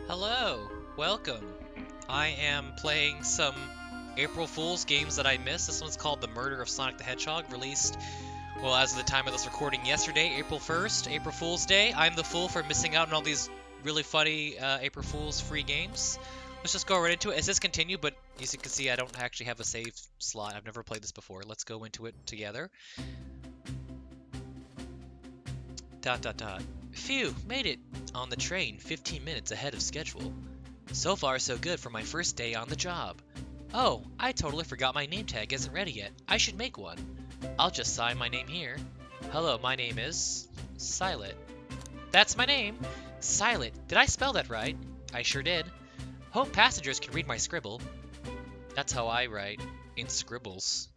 Hello, welcome. I am playing some April Fool's games that I missed. This one's called The Murder of Sonic the Hedgehog, released, well, as of the time of this recording yesterday, April 1st, April Fool's Day. I'm the fool for missing out on all these really funny April Fool's free games. Let's just go right into it. It says continue, but as you can see, I don't actually have a save slot. I've never played this before. Let's go into it together. ... Phew, made it on the train 15 minutes ahead of schedule. So far so good for my first day on the job. Oh, I totally forgot my name tag isn't ready yet. I should make one. I'll just sign my name here. Hello, my name is... Silent. That's my name! Silent. Did I spell that right? I sure did. Hope passengers can read my scribble. That's how I write. In scribbles.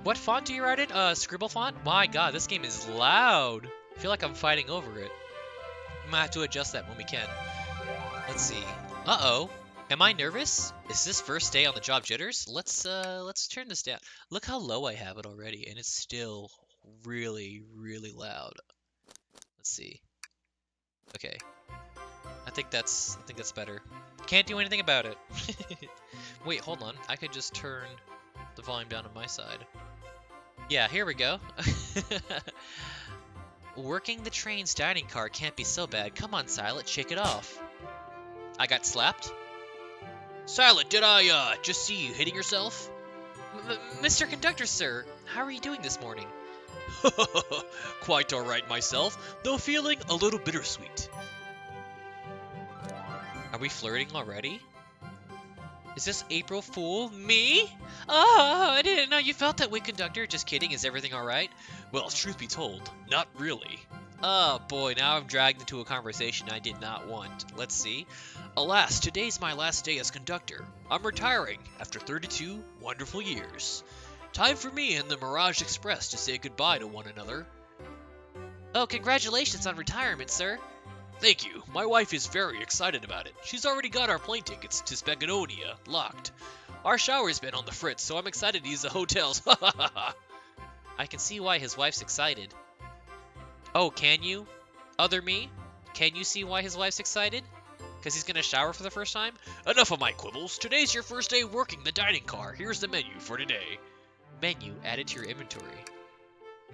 What font do you write in? Scribble font? My god, this game is loud. I feel like I'm fighting over it. I'm gonna have to adjust that when we can. Let's see. Uh-oh. Am I nervous? Is this first day on the job jitters? Let's turn this down. Look how low I have it already, and it's still really, really loud. Let's see. Okay. I think that's better. Can't do anything about it. Wait, hold on. I could just turn the volume down on my side. Yeah, here we go. Working the train's dining car can't be so bad. Come on, Silent, shake it off. I got slapped? Silent, did I, just see you hitting yourself? Mr. Conductor, sir, how are you doing this morning? Quite alright myself, though feeling a little bittersweet. Are we flirting already? Is this April Fool? Me? Oh, I didn't know you felt that way, Conductor. Just kidding, is everything alright? Well, truth be told, not really. Oh boy, now I'm dragged into a conversation I did not want. Let's see. Alas, today's my last day as conductor. I'm retiring after 32 wonderful years. Time for me and the Mirage Express to say goodbye to one another. Oh, congratulations on retirement, sir. Thank you. My wife is very excited about it. She's already got our plane tickets to Spaghetti locked. Our shower's been on the fritz, so I'm excited to use the hotels. I can see why his wife's excited. Oh, can you? Other me? Can you see why his wife's excited? Because he's going to shower for the first time? Enough of my quibbles. Today's your first day working the dining car. Here's the menu for today. Menu added to your inventory.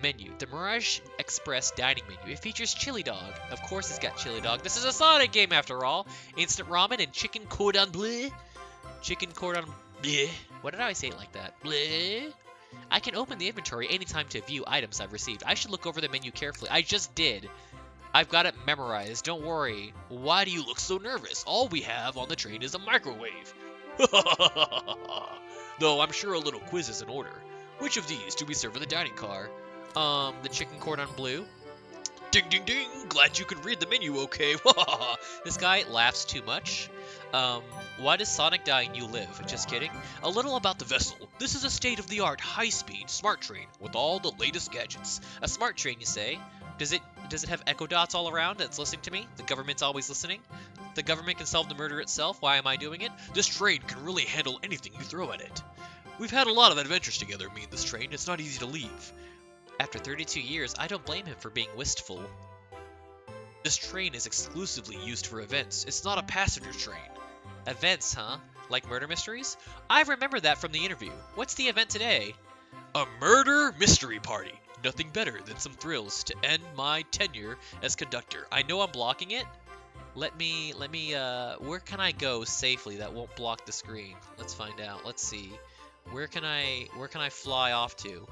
Menu. The Mirage Express dining menu. It features chili dog. Of course it's got chili dog. This is a Sonic game after all. Instant ramen and chicken cordon bleu. Chicken cordon bleu. What did I say it like that? Bleu. I can open the inventory anytime to view items I've received. I should look over the menu carefully. I just did. I've got it memorized. Don't worry. Why do you look so nervous? All we have on the train is a microwave. Though I'm sure a little quiz is in order. Which of these do we serve in the dining car? The chicken cordon bleu. Ding ding ding! Glad you can read the menu okay. This guy laughs too much. Why does Sonic die and you live? Just kidding. A little about the vessel. This is a state-of-the-art, high-speed, smart train with all the latest gadgets. A smart train, you say? Does it have echo dots all around that's listening to me? The government's always listening? The government can solve the murder itself? Why am I doing it? This train can really handle anything you throw at it. We've had a lot of adventures together, me and this train. It's not easy to leave. After 32 years, I don't blame him for being wistful. This train is exclusively used for events. It's not a passenger train. Events, huh? Like murder mysteries? I remember that from the interview. What's the event today? A murder mystery party. Nothing better than some thrills to end my tenure as conductor. I know I'm blocking it. Let me, where can I go safely that won't block the screen? Let's find out. Let's see. Where can I fly off to?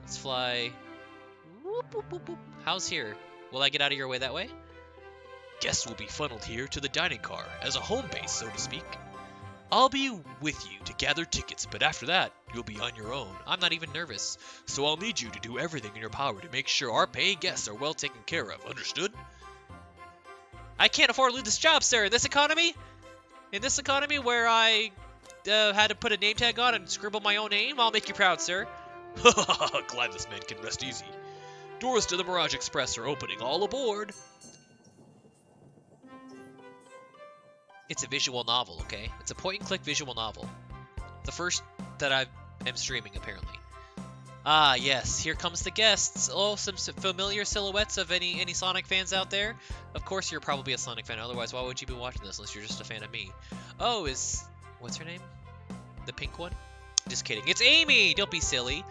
Let's fly. Whoop, whoop, whoop, whoop. How's here? Will I get out of your way that way? Guests will be funneled here to the dining car as a home base, so to speak. I'll be with you to gather tickets, but after that, you'll be on your own. I'm not even nervous, so I'll need you to do everything in your power to make sure our paying guests are well taken care of. Understood? I can't afford to lose this job, sir. In this economy? In this economy where I had to put a name tag on and scribble my own name? I'll make you proud, sir. Glad this man can rest easy. Doors to the Mirage Express are opening. All aboard! It's a visual novel, okay? It's a point-and-click visual novel. The first that I am streaming, apparently. Ah, yes, here comes the guests. Oh, some familiar silhouettes of any Sonic fans out there? Of course you're probably a Sonic fan, otherwise why would you be watching this unless you're just a fan of me? Oh, what's her name? The pink one? Just kidding. It's Amy! Don't be silly.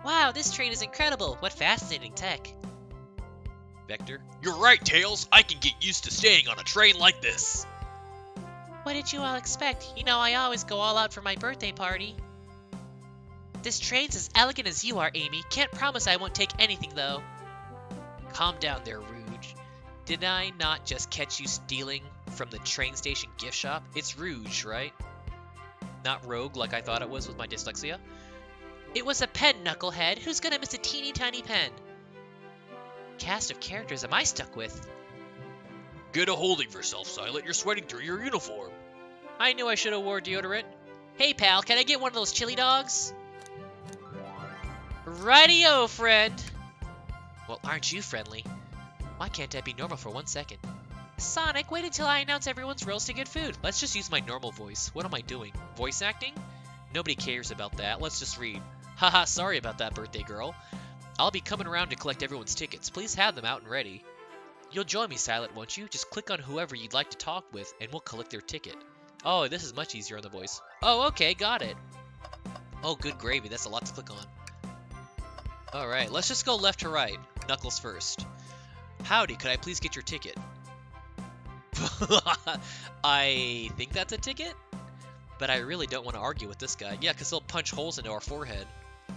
Wow, this train is incredible. What fascinating tech. Vector? You're right, Tails. I can get used to staying on a train like this. What did you all expect? You know I always go all out for my birthday party. This train's as elegant as you are, Amy. Can't promise I won't take anything, though. Calm down there, Rouge. Did I not just catch you stealing from the train station gift shop? It's Rouge, right? Not Rogue like I thought it was with my dyslexia. It was a pen, knucklehead. Who's gonna miss a teeny tiny pen? Cast of characters am I stuck with? Get a hold of yourself, Silent. You're sweating through your uniform. I knew I should have wore deodorant. Hey, pal, can I get one of those chili dogs? Rightio, friend. Well, aren't you friendly? Why can't I be normal for 1 second? Sonic, wait until I announce everyone's roles to get food. Let's just use my normal voice. What am I doing? Voice acting? Nobody cares about that. Let's just read. Haha, sorry about that, birthday girl. I'll be coming around to collect everyone's tickets. Please have them out and ready. You'll join me, Silent, won't you? Just click on whoever you'd like to talk with, and we'll collect their ticket. Oh, this is much easier on the voice. Oh, okay, got it. Oh, good gravy. That's a lot to click on. Alright, let's just go left to right. Knuckles first. Howdy, could I please get your ticket? I think that's a ticket? But I really don't want to argue with this guy. Yeah, because he'll punch holes into our forehead.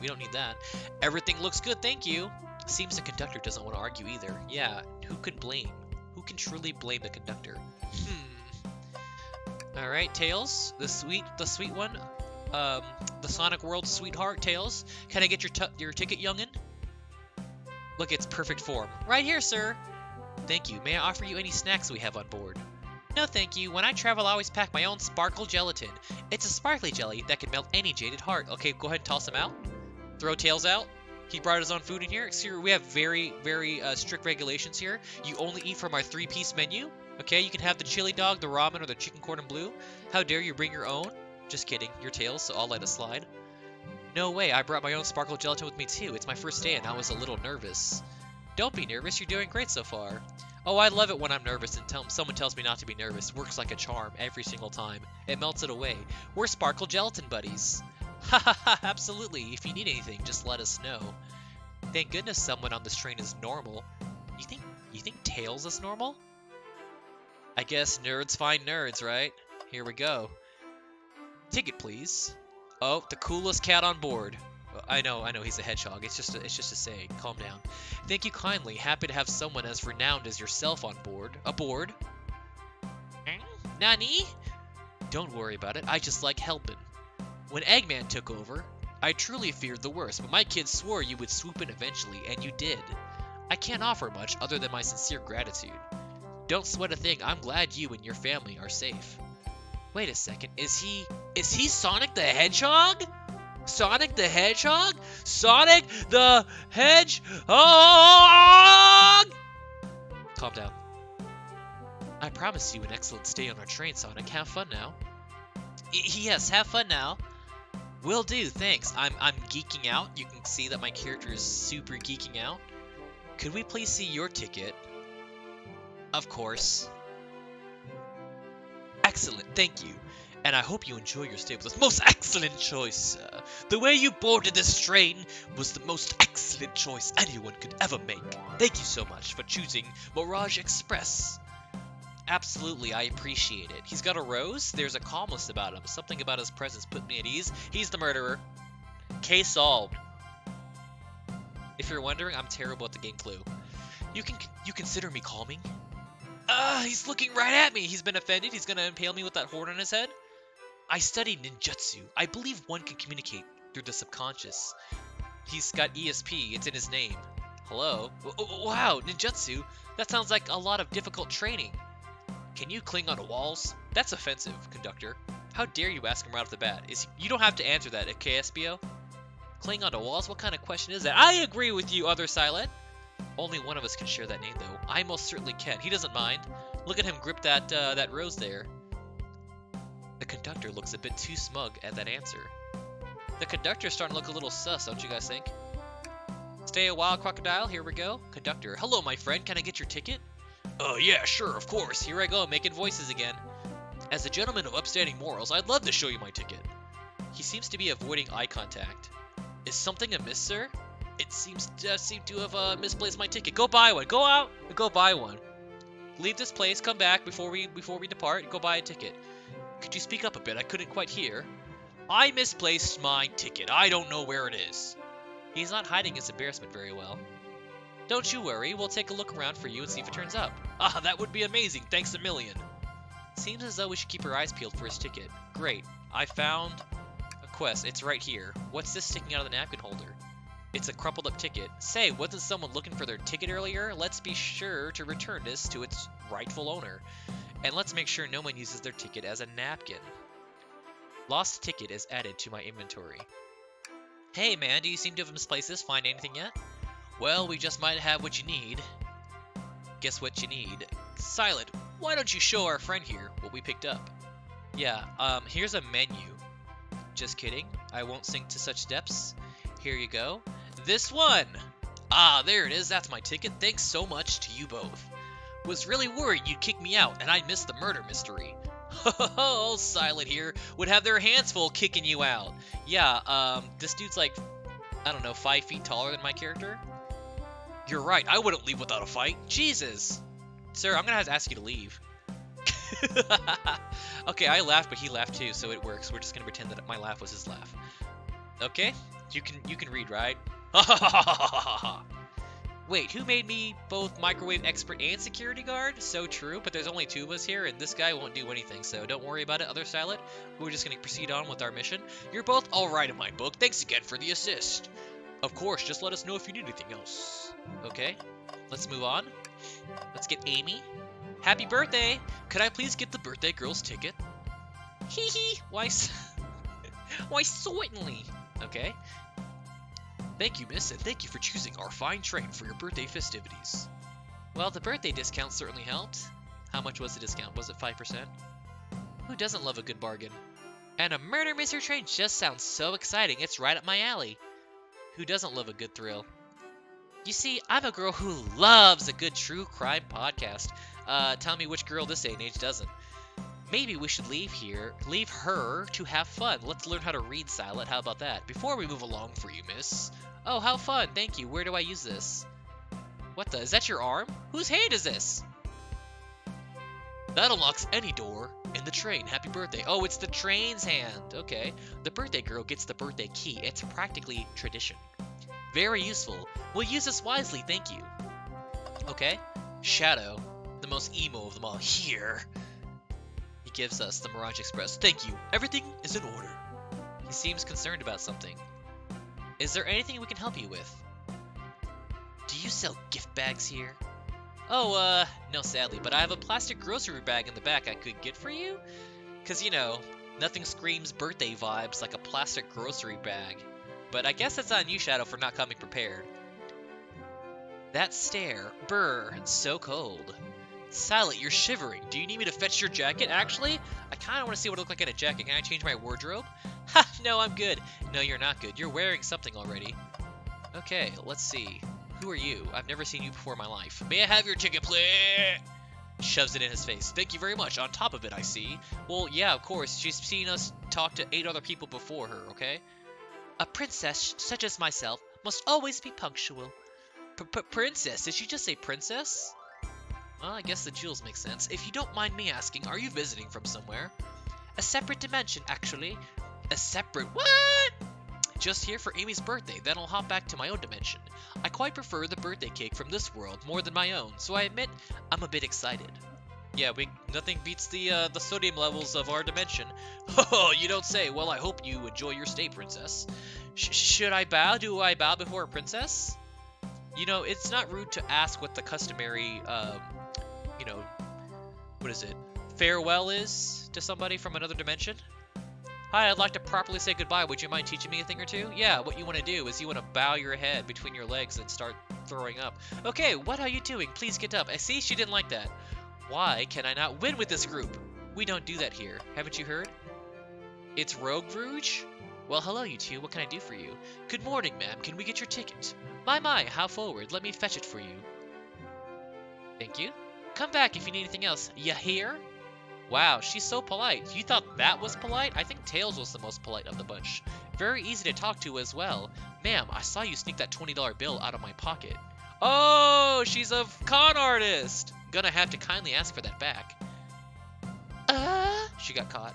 We don't need that. Everything looks good, thank you. Seems the conductor doesn't want to argue either. Yeah, who can blame? Who can truly blame the conductor? Alright, Tails, the sweet one. The Sonic World sweetheart, Tails. Can I get your ticket, youngin? Look, it's perfect form. Right here, sir. Thank you. May I offer you any snacks we have on board? No, thank you. When I travel, I always pack my own sparkle gelatin. It's a sparkly jelly that can melt any jaded heart. Okay, go ahead and toss him out. Throw Tails out. He brought his own food in here. See, we have very, very strict regulations here. You only eat from our 3-piece menu. Okay, you can have the chili dog, the ramen, or the chicken cordon bleu. How dare you bring your own? Just kidding. You're Tails, so I'll let it slide. No way. I brought my own sparkle gelatin with me, too. It's my first day, and I was a little nervous. Don't be nervous. You're doing great so far. Oh, I love it when I'm nervous and someone tells me not to be nervous. Works like a charm every single time. It melts it away. We're sparkle gelatin buddies. Ha ha ha, absolutely. If you need anything, just let us know. Thank goodness someone on this train is normal. You think Tails is normal? I guess nerds find nerds, right? Here we go. Ticket, please. Oh, the coolest cat on board. I know, he's a hedgehog. It's just a saying. Calm down. Thank you kindly. Happy to have someone as renowned as yourself on board. Aboard? Nani? Don't worry about it. I just like helping. When Eggman took over, I truly feared the worst, but my kids swore you would swoop in eventually, and you did. I can't offer much other than my sincere gratitude. Don't sweat a thing. I'm glad you and your family are safe. Wait a second. Is he Sonic the Hedgehog? Sonic the Hedgehog? Sonic the Hedgehog! Calm down. I promise you an excellent stay on our train, Sonic. Have fun now. Yes, have fun now. Will do, thanks. I'm geeking out. You can see that my character is super geeking out. Could we please see your ticket? Of course. Excellent, thank you. And I hope you enjoy your stay with us. Most excellent choice, sir. The way you boarded this train was the most excellent choice anyone could ever make. Thank you so much for choosing Mirage Express. Absolutely, I appreciate it. He's got a rose. There's a calmness about him. Something about his presence put me at ease. He's the murderer. Case solved. If you're wondering, I'm terrible at the game clue. You consider me calming? He's looking right at me. He's been offended. He's gonna impale me with that horn on his head. I studied ninjutsu. I believe one can communicate through the subconscious. He's got ESP. It's in his name. Hello? Wow, ninjutsu? That sounds like a lot of difficult training. Can you cling onto walls? That's offensive, conductor. How dare you ask him right off the bat? You don't have to answer that, okay, SBO? Cling onto walls? What kind of question is that? I agree with you, other Silent. Only one of us can share that name, though. I most certainly can. He doesn't mind. Look at him grip that rose there. The conductor looks a bit too smug at that answer. The conductor's starting to look a little sus, don't you guys think? Stay a while, crocodile. Here we go. Conductor. Hello, my friend. Can I get your ticket? Yeah, sure, of course. Here I go, making voices again. As a gentleman of upstanding morals, I'd love to show you my ticket. He seems to be avoiding eye contact. Is something amiss, sir? It seems to have misplaced my ticket. Go buy one. Go out and go buy one. Leave this place. Come back before we depart. Go buy a ticket. Could you speak up a bit? I couldn't quite hear. I misplaced my ticket. I don't know where it is. He's not hiding his embarrassment very well. Don't you worry. We'll take a look around for you and see if it turns up. Ah, that would be amazing. Thanks a million. Seems as though we should keep our eyes peeled for his ticket. Great. I found a quest. It's right here. What's this sticking out of the napkin holder? It's a crumpled up ticket. Say, wasn't someone looking for their ticket earlier? Let's be sure to return this to its rightful owner. And let's make sure no one uses their ticket as a napkin. Lost ticket is added to my inventory. Hey man, do you seem to have misplaced this? Find anything yet? Well, we just might have what you need. Guess what you need? Silent, why don't you show our friend here what we picked up? Yeah, here's a menu. Just kidding. I won't sink to such depths. Here you go. This one! Ah, there it is. That's my ticket. Thanks so much to you both. Was really worried you'd kick me out and I'd miss the murder mystery. Oh, Silent here would have their hands full kicking you out. Yeah, this dude's like, I don't know, 5 feet taller than my character. You're right, I wouldn't leave without a fight. Jesus. Sir, I'm gonna have to ask you to leave. Okay, I laughed, but he laughed too, so it works. We're just gonna pretend that my laugh was his laugh. Okay, you can read, right? Wait, who made me both microwave expert and security guard? So true, but there's only 2 of us here, and this guy won't do anything, so don't worry about it, other Silent. We're just gonna proceed on with our mission. You're both alright in my book. Thanks again for the assist. Of course, just let us know if you need anything else. Okay, let's move on. Let's get Amy. Happy birthday! Could I please get the birthday girl's ticket? Hee hee! Why certainly! Okay. Thank you, miss, and thank you for choosing our fine train for your birthday festivities. Well, the birthday discount certainly helped. How much was the discount? Was it 5%? Who doesn't love a good bargain? And a murder mystery train just sounds so exciting. It's right up my alley. Who doesn't love a good thrill? You see, I'm a girl who loves a good true crime podcast. Tell me which girl this day and age doesn't. Maybe we should leave her to have fun. Let's learn how to read, Silent. How about that? Before we move along for you, miss. Oh, how fun. Thank you. Where do I use this? What the? Is that your arm? Whose hand is this? That unlocks any door in the train. Happy birthday. Oh, it's the train's hand. Okay. The birthday girl gets the birthday key. It's practically tradition. Very useful. We'll use this wisely. Thank you. Okay. Shadow, the most emo of them all. Here. He gives us the Mirage Express. Thank you. Everything is in order. He seems concerned about something. Is there anything we can help you with? Do you sell gift bags here? Oh, no sadly, but I have a plastic grocery bag in the back I could get for you? 'Cause, you know, nothing screams birthday vibes like a plastic grocery bag. But I guess that's on you, Shadow, for not coming prepared. That stare. Brr, it's so cold. Silent, you're shivering. Do you need me to fetch your jacket? Actually, I kind of want to see what I look like in a jacket. Can I change my wardrobe? Ha! No, I'm good. No, you're not good. You're wearing something already. Okay, let's see. Who are you? I've never seen you before in my life. May I have your ticket, please? Shoves it in his face. Thank you very much. On top of it, I see. Well, yeah, of course. She's seen us talk to 8 other people before her, okay? A princess such as myself must always be punctual. Princess? Did she just say princess? Well, I guess the jewels make sense. If you don't mind me asking, are you visiting from somewhere? A separate dimension, actually. A separate... What? Just here for Amy's birthday, then I'll hop back to my own dimension. I quite prefer the birthday cake from this world more than my own, so I admit I'm a bit excited. Yeah, nothing beats the sodium levels of our dimension. Oh, you don't say. Well, I hope you enjoy your stay, princess. Should I bow? Do I bow before a princess? You know, it's not rude to ask what the customary, you know, what is it? Farewell is to somebody from another dimension? Hi, I'd like to properly say goodbye. Would you mind teaching me a thing or two? Yeah, what you want to do is you want to bow your head between your legs and start throwing up. Okay, what are you doing? Please get up. I see she didn't like that. Why can I not win with this group? We don't do that here. Haven't you heard? It's Rogue Rouge? Well, hello, you two. What can I do for you? Good morning, ma'am. Can we get your ticket? My, how forward. Let me fetch it for you. Thank you. Come back if you need anything else. Ya hear? Wow, she's so polite. You thought that was polite? I think Tails was the most polite of the bunch. Very easy to talk to as well. Ma'am, I saw you sneak that $20 bill out of my pocket. Oh, she's a con artist. Gonna have to kindly ask for that back. She got caught. ...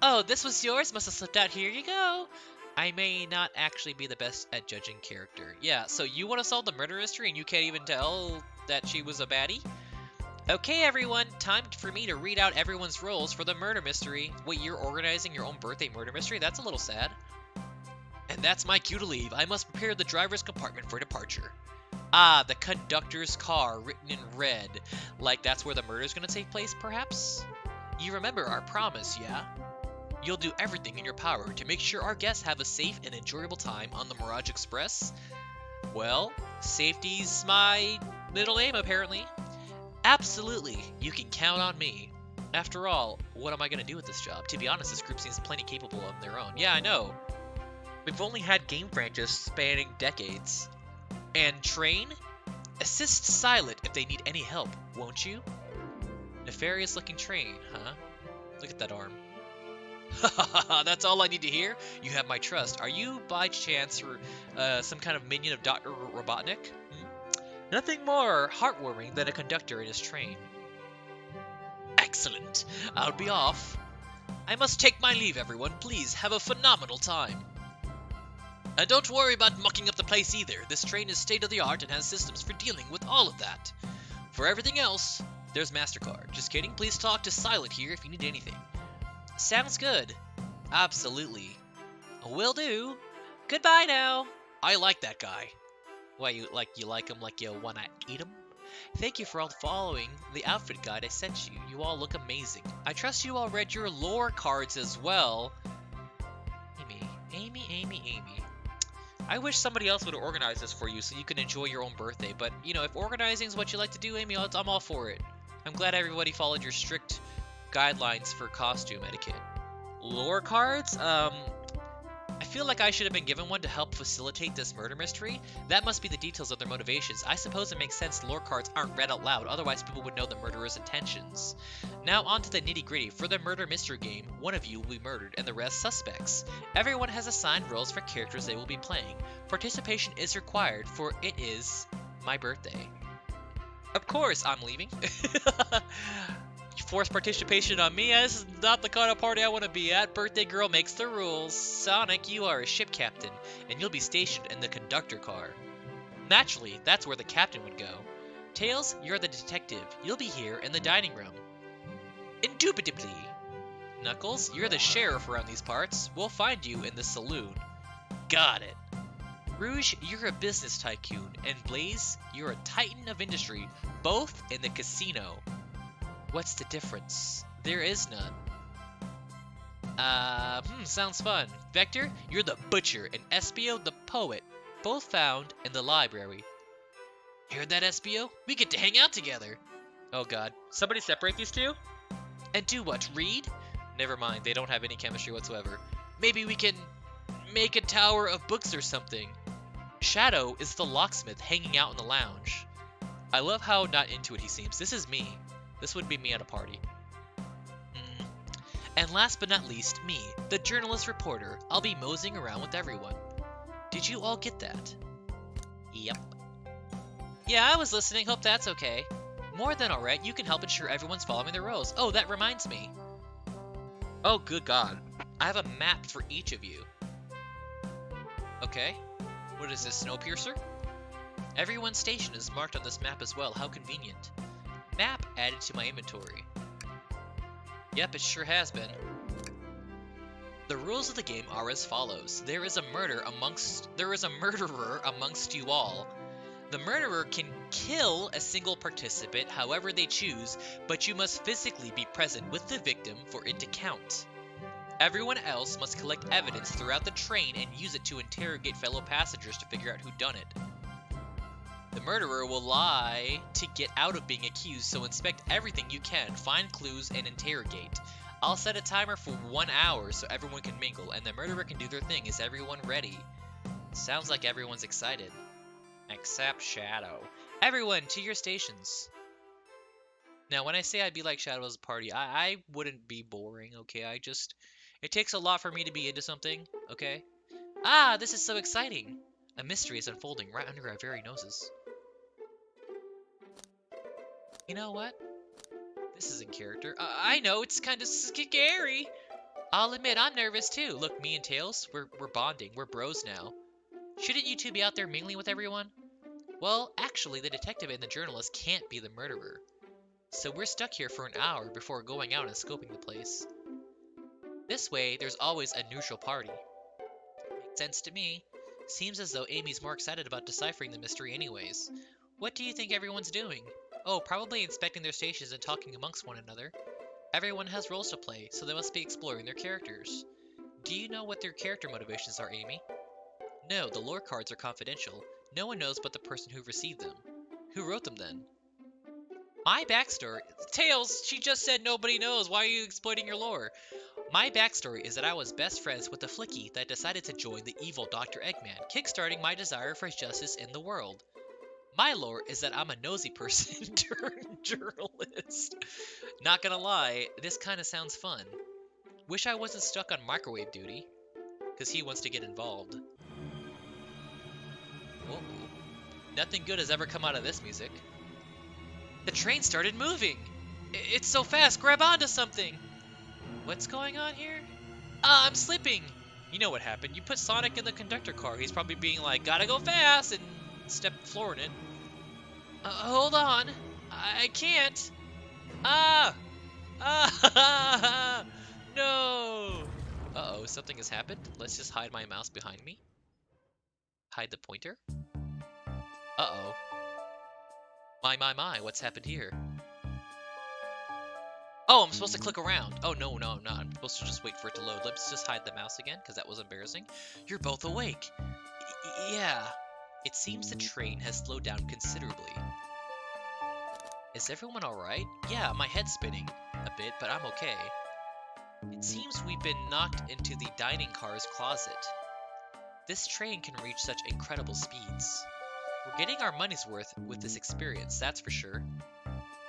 Oh, this was yours? Must have slipped out. Here you go. I may not actually be the best at judging character. Yeah, so you want to solve the murder mystery and you can't even tell that she was a baddie? Okay, everyone, time for me to read out everyone's roles for the murder mystery. Wait, you're organizing your own birthday murder mystery? That's a little sad. And that's my cue to leave. I must prepare the driver's compartment for departure. Ah, the conductor's car, written in red. Like that's where the murder's gonna take place, perhaps? You remember our promise, yeah? You'll do everything in your power to make sure our guests have a safe and enjoyable time on the Mirage Express? Well, safety's my middle name, apparently. Absolutely, you can count on me. After all, what am I gonna do with this job? To be honest, this group seems plenty capable of their own. Yeah, I know. We've only had game franchises spanning decades. And Train? Assist Silent if they need any help, won't you? Nefarious looking Train, huh? Look at that arm. That's all I need to hear? You have my trust. Are you, by chance, some kind of minion of Dr. Robotnik? Nothing more heartwarming than a conductor in his train. Excellent. I'll be off. I must take my leave, everyone. Please, have a phenomenal time. And don't worry about mucking up the place either. This train is state-of-the-art and has systems for dealing with all of that. For everything else, there's MasterCard. Just kidding. Please talk to Silent here if you need anything. Sounds good. Absolutely. Will do. Goodbye now. I like that guy. Why, you like him like you wanna eat him? Thank you for all following the outfit guide I sent you. You all look amazing. I trust you all read your lore cards as well. Amy. I wish somebody else would have organized this for you so you can enjoy your own birthday. But, you know, if organizing is what you like to do, Amy, I'm all for it. I'm glad everybody followed your strict guidelines for costume etiquette. Lore cards? I feel like I should have been given one to help facilitate this murder mystery. That must be the details of their motivations. I suppose it makes sense lore cards aren't read out loud, otherwise people would know the murderer's intentions. Now on to the nitty-gritty. For the murder mystery game, one of you will be murdered and the rest suspects. Everyone has assigned roles for characters they will be playing. Participation is required, for it is my birthday. Of course, I'm leaving. Forced participation on me. This is not the kind of party I want to be at. Birthday girl makes the rules. Sonic, you are a ship captain, and you'll be stationed in the conductor car. Naturally, that's where the captain would go. Tails, you're the detective. You'll be here in the dining room. Indubitably. Knuckles, you're the sheriff around these parts. We'll find you in the saloon. Got it. Rouge, you're a business tycoon, and Blaze, you're a titan of industry, both in the casino. What's the difference? There is none. Sounds fun. Vector, you're the butcher, and Espio, the poet, both found in the library. Heard that, Espio? We get to hang out together. Oh god. Somebody separate these two? And do what, read? Never mind, they don't have any chemistry whatsoever. Maybe we can make a tower of books or something. Shadow is the locksmith hanging out in the lounge. I love how not into it he seems. This is me. This would be me at a party. And last but not least, me, the journalist reporter. I'll be moseying around with everyone. Did you all get that? Yep. Yeah, I was listening. Hope that's okay. More than alright, you can help ensure everyone's following their roles. Oh, that reminds me. Oh, good god. I have a map for each of you. Okay. What is this, Snowpiercer? Everyone's station is marked on this map as well. How convenient. Map added to my inventory. Yep, it sure has been. The rules of the game are as follows. There is a murderer amongst you all. The murderer can kill a single participant however they choose, but you must physically be present with the victim for it to count. Everyone else must collect evidence throughout the train and use it to interrogate fellow passengers to figure out who done it. The murderer will lie to get out of being accused, so inspect everything you can, find clues, and interrogate. I'll set a timer for 1 hour so everyone can mingle, and the murderer can do their thing. Is everyone ready? Sounds like everyone's excited. Except Shadow. Everyone, to your stations. Now, when I say I'd be like Shadow's party, I wouldn't be boring, okay? It takes a lot for me to be into something, okay? Ah, this is so exciting! A mystery is unfolding right under our very noses. You know what? This is in character. I know, it's kind of scary. I'll admit, I'm nervous too. Look, me and Tails, we're bonding. We're bros now. Shouldn't you two be out there mingling with everyone? Well, actually, the detective and the journalist can't be the murderer. So we're stuck here for an hour before going out and scoping the place. This way, there's always a neutral party. Makes sense to me. Seems as though Amy's more excited about deciphering the mystery anyways. What do you think everyone's doing? Oh, probably inspecting their stations and talking amongst one another. Everyone has roles to play, so they must be exploring their characters. Do you know what their character motivations are, Amy? No, the lore cards are confidential. No one knows but the person who received them. Who wrote them then? My backstory... Tails, she just said nobody knows. Why are you exploiting your lore? My backstory is that I was best friends with a flicky that decided to join the evil Dr. Eggman, kickstarting my desire for justice in the world. My lore is that I'm a nosy person turned journalist. Not gonna lie, this kinda sounds fun. Wish I wasn't stuck on microwave duty, because he wants to get involved. Whoa. Nothing good has ever come out of this music. The train started moving! It's so fast, grab onto something! What's going on here? I'm slipping! You know what happened, you put Sonic in the conductor car, he's probably being like, gotta go fast, and stepped flooring it. Hold on, I can't! Ah! Ah! No! Uh-oh, something has happened. Let's just hide my mouse behind me. Hide the pointer. Uh-oh. My, what's happened here? Oh, I'm supposed to click around. Oh, no, I'm not. I'm supposed to just wait for it to load. Let's just hide the mouse again, because that was embarrassing. You're both awake. Yeah. It seems the train has slowed down considerably. Is everyone alright? Yeah, my head's spinning a bit, but I'm okay. It seems we've been knocked into the dining car's closet. This train can reach such incredible speeds. We're getting our money's worth with this experience, that's for sure.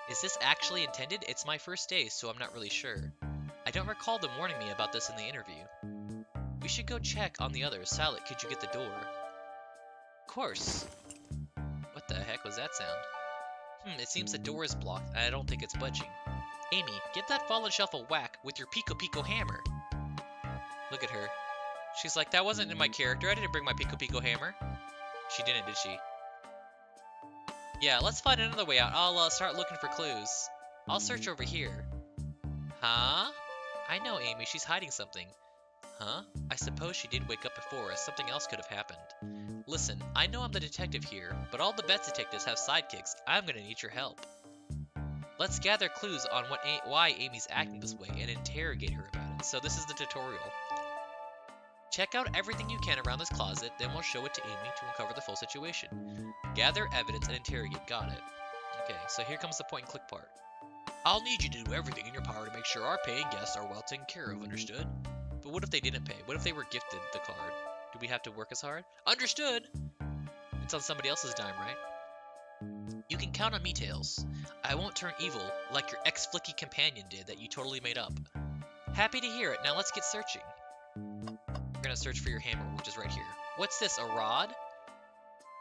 Is this actually intended? It's my first day, so I'm not really sure. I don't recall them warning me about this in the interview. We should go check on the others. Salad, could you get the door? Of course. What the heck was that sound? It seems the door is blocked, and I don't think it's budging. Amy, give that fallen shelf a whack with your Pico Pico hammer. Look at her. She's like, that wasn't in my character. I didn't bring my Pico Pico hammer. She didn't, did she? Yeah, let's find another way out. I'll start looking for clues. I'll search over here. Huh? I know Amy, she's hiding something. Huh? I suppose she did wake up before us. Something else could have happened. Listen, I know I'm the detective here, but all the best detectives have sidekicks. I'm gonna need your help. Let's gather clues on why Amy's acting this way and interrogate her about it. So this is the tutorial. Check out everything you can around this closet, then we'll show it to Amy to uncover the full situation. Gather evidence and interrogate. Got it. Okay, so here comes the point and click part. I'll need you to do everything in your power to make sure our paying guests are well taken care of, understood? But what if they didn't pay? What if they were gifted the card? Do we have to work as hard? Understood! It's on somebody else's dime, right? You can count on me, Tails. I won't turn evil like your ex-flicky companion did that you totally made up. Happy to hear it. Now let's get searching. We're gonna search for your hammer, which is right here. What's this, a rod?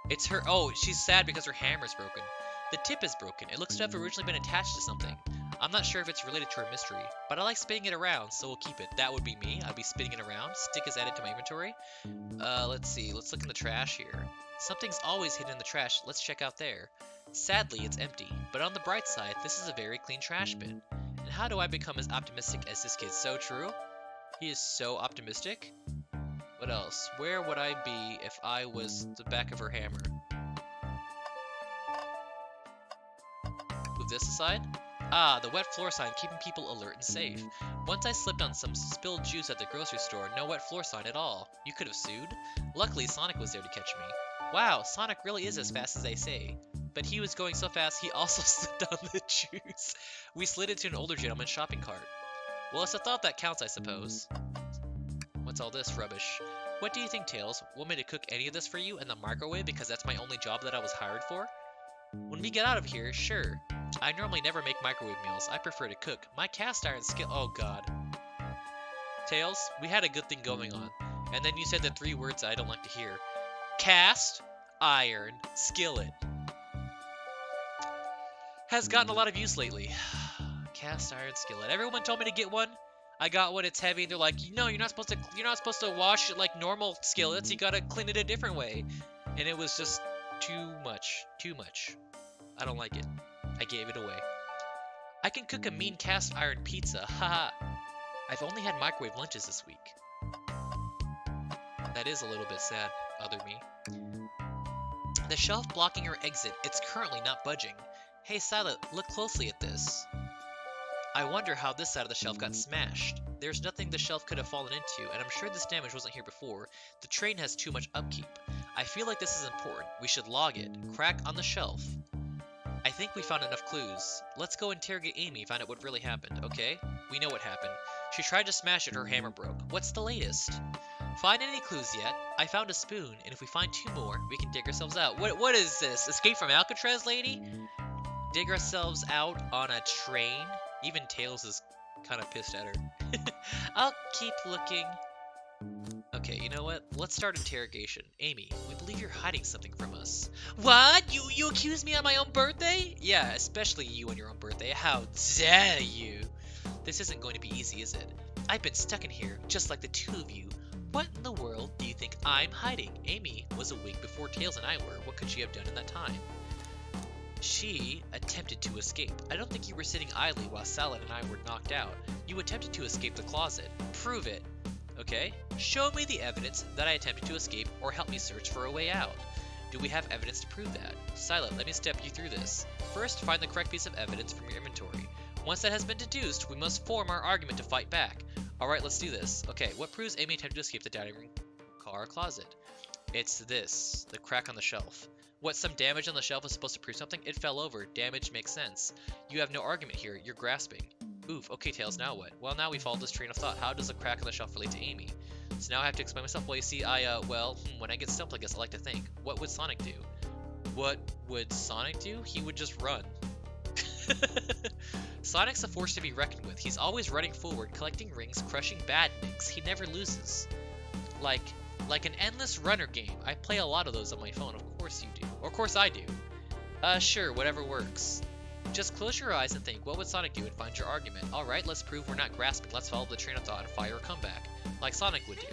It's her. Oh, she's sad because her hammer's broken. The tip is broken. It looks to have originally been attached to something. I'm not sure if it's related to our mystery, but I like spinning it around, so we'll keep it. That would be me. I'd be spinning it around. Stick is added to my inventory. Let's see. Let's look in the trash here. Something's always hidden in the trash. Let's check out there. Sadly, it's empty, but on the bright side, this is a very clean trash bin. And how do I become as optimistic as this kid? So true. He is so optimistic. What else? Where would I be if I was the back of her hammer? Move this aside. Ah, the wet floor sign, keeping people alert and safe. Once I slipped on some spilled juice at the grocery store, no wet floor sign at all. You could have sued. Luckily, Sonic was there to catch me. Wow, Sonic really is as fast as they say. But he was going so fast, he also slipped on the juice. We slid into an older gentleman's shopping cart. Well, it's a thought that counts, I suppose. What's all this rubbish? What do you think, Tails? Want me to cook any of this for you in the microwave because that's my only job that I was hired for? When we get out of here, sure. I normally never make microwave meals. I prefer to cook. My cast iron skill— oh god. Tails, we had a good thing going on. And then you said the 3 words I don't like to hear. Cast iron skillet. Has gotten a lot of use lately. Cast iron skillet. Everyone told me to get one. I got one. It's heavy. And they're like, no, you're not supposed to wash it like normal skillets. You gotta clean it a different way. And it was just too much. Too much. I don't like it. I gave it away. I can cook a mean cast iron pizza. Haha. I've only had microwave lunches this week. That is a little bit sad, other me. The shelf blocking your exit. It's currently not budging. Hey, Silent, look closely at this. I wonder how this side of the shelf got smashed. There's nothing the shelf could have fallen into, and I'm sure this damage wasn't here before. The train has too much upkeep. I feel like this is important. We should log it. Crack on the shelf. I think we found enough clues. Let's go interrogate Amy, find out what really happened, okay? We know what happened. She tried to smash it, her hammer broke. What's the latest? Find any clues yet? I found a spoon, and if we find 2 more, we can dig ourselves out. What is this? Escape from Alcatraz, lady? Dig ourselves out on a train? Even Tails is kind of pissed at her. I'll keep looking. Okay, you know what? Let's start interrogation. Amy, we believe you're hiding something from us. What? You accuse me on my own birthday? Yeah, especially you on your own birthday. How dare you? This isn't going to be easy, is it? I've been stuck in here, just like the 2 of you. What in the world do you think I'm hiding? Amy was awake before Tails and I were. What could she have done in that time? She attempted to escape. I don't think you were sitting idly while Salad and I were knocked out. You attempted to escape the closet. Prove it. Okay? Show me the evidence that I attempted to escape, or help me search for a way out. Do we have evidence to prove that? Silent, let me step you through this. First, find the correct piece of evidence from your inventory. Once that has been deduced, we must form our argument to fight back. Alright, let's do this. Okay, what proves Amy attempted to escape the dining room car closet? It's this. The crack on the shelf. What, some damage on the shelf is supposed to prove something? It fell over. Damage makes sense. You have no argument here. You're grasping. Oof, okay, Tails, now what? Well, now we followed this train of thought. How does the crack on the shelf relate to Amy? So now I have to explain myself. Well, you see, when I get stumped, I guess I like to think. What would Sonic do? What would Sonic do? He would just run. Sonic's a force to be reckoned with. He's always running forward, collecting rings, crushing badniks. He never loses. Like an endless runner game. I play a lot of those on my phone. Of course you do. Or of course I do. Sure, whatever works. Just close your eyes and think, what would Sonic do, and find your argument. Alright, let's prove we're not grasping. Let's follow the train of thought and fire a comeback. Like Sonic would do.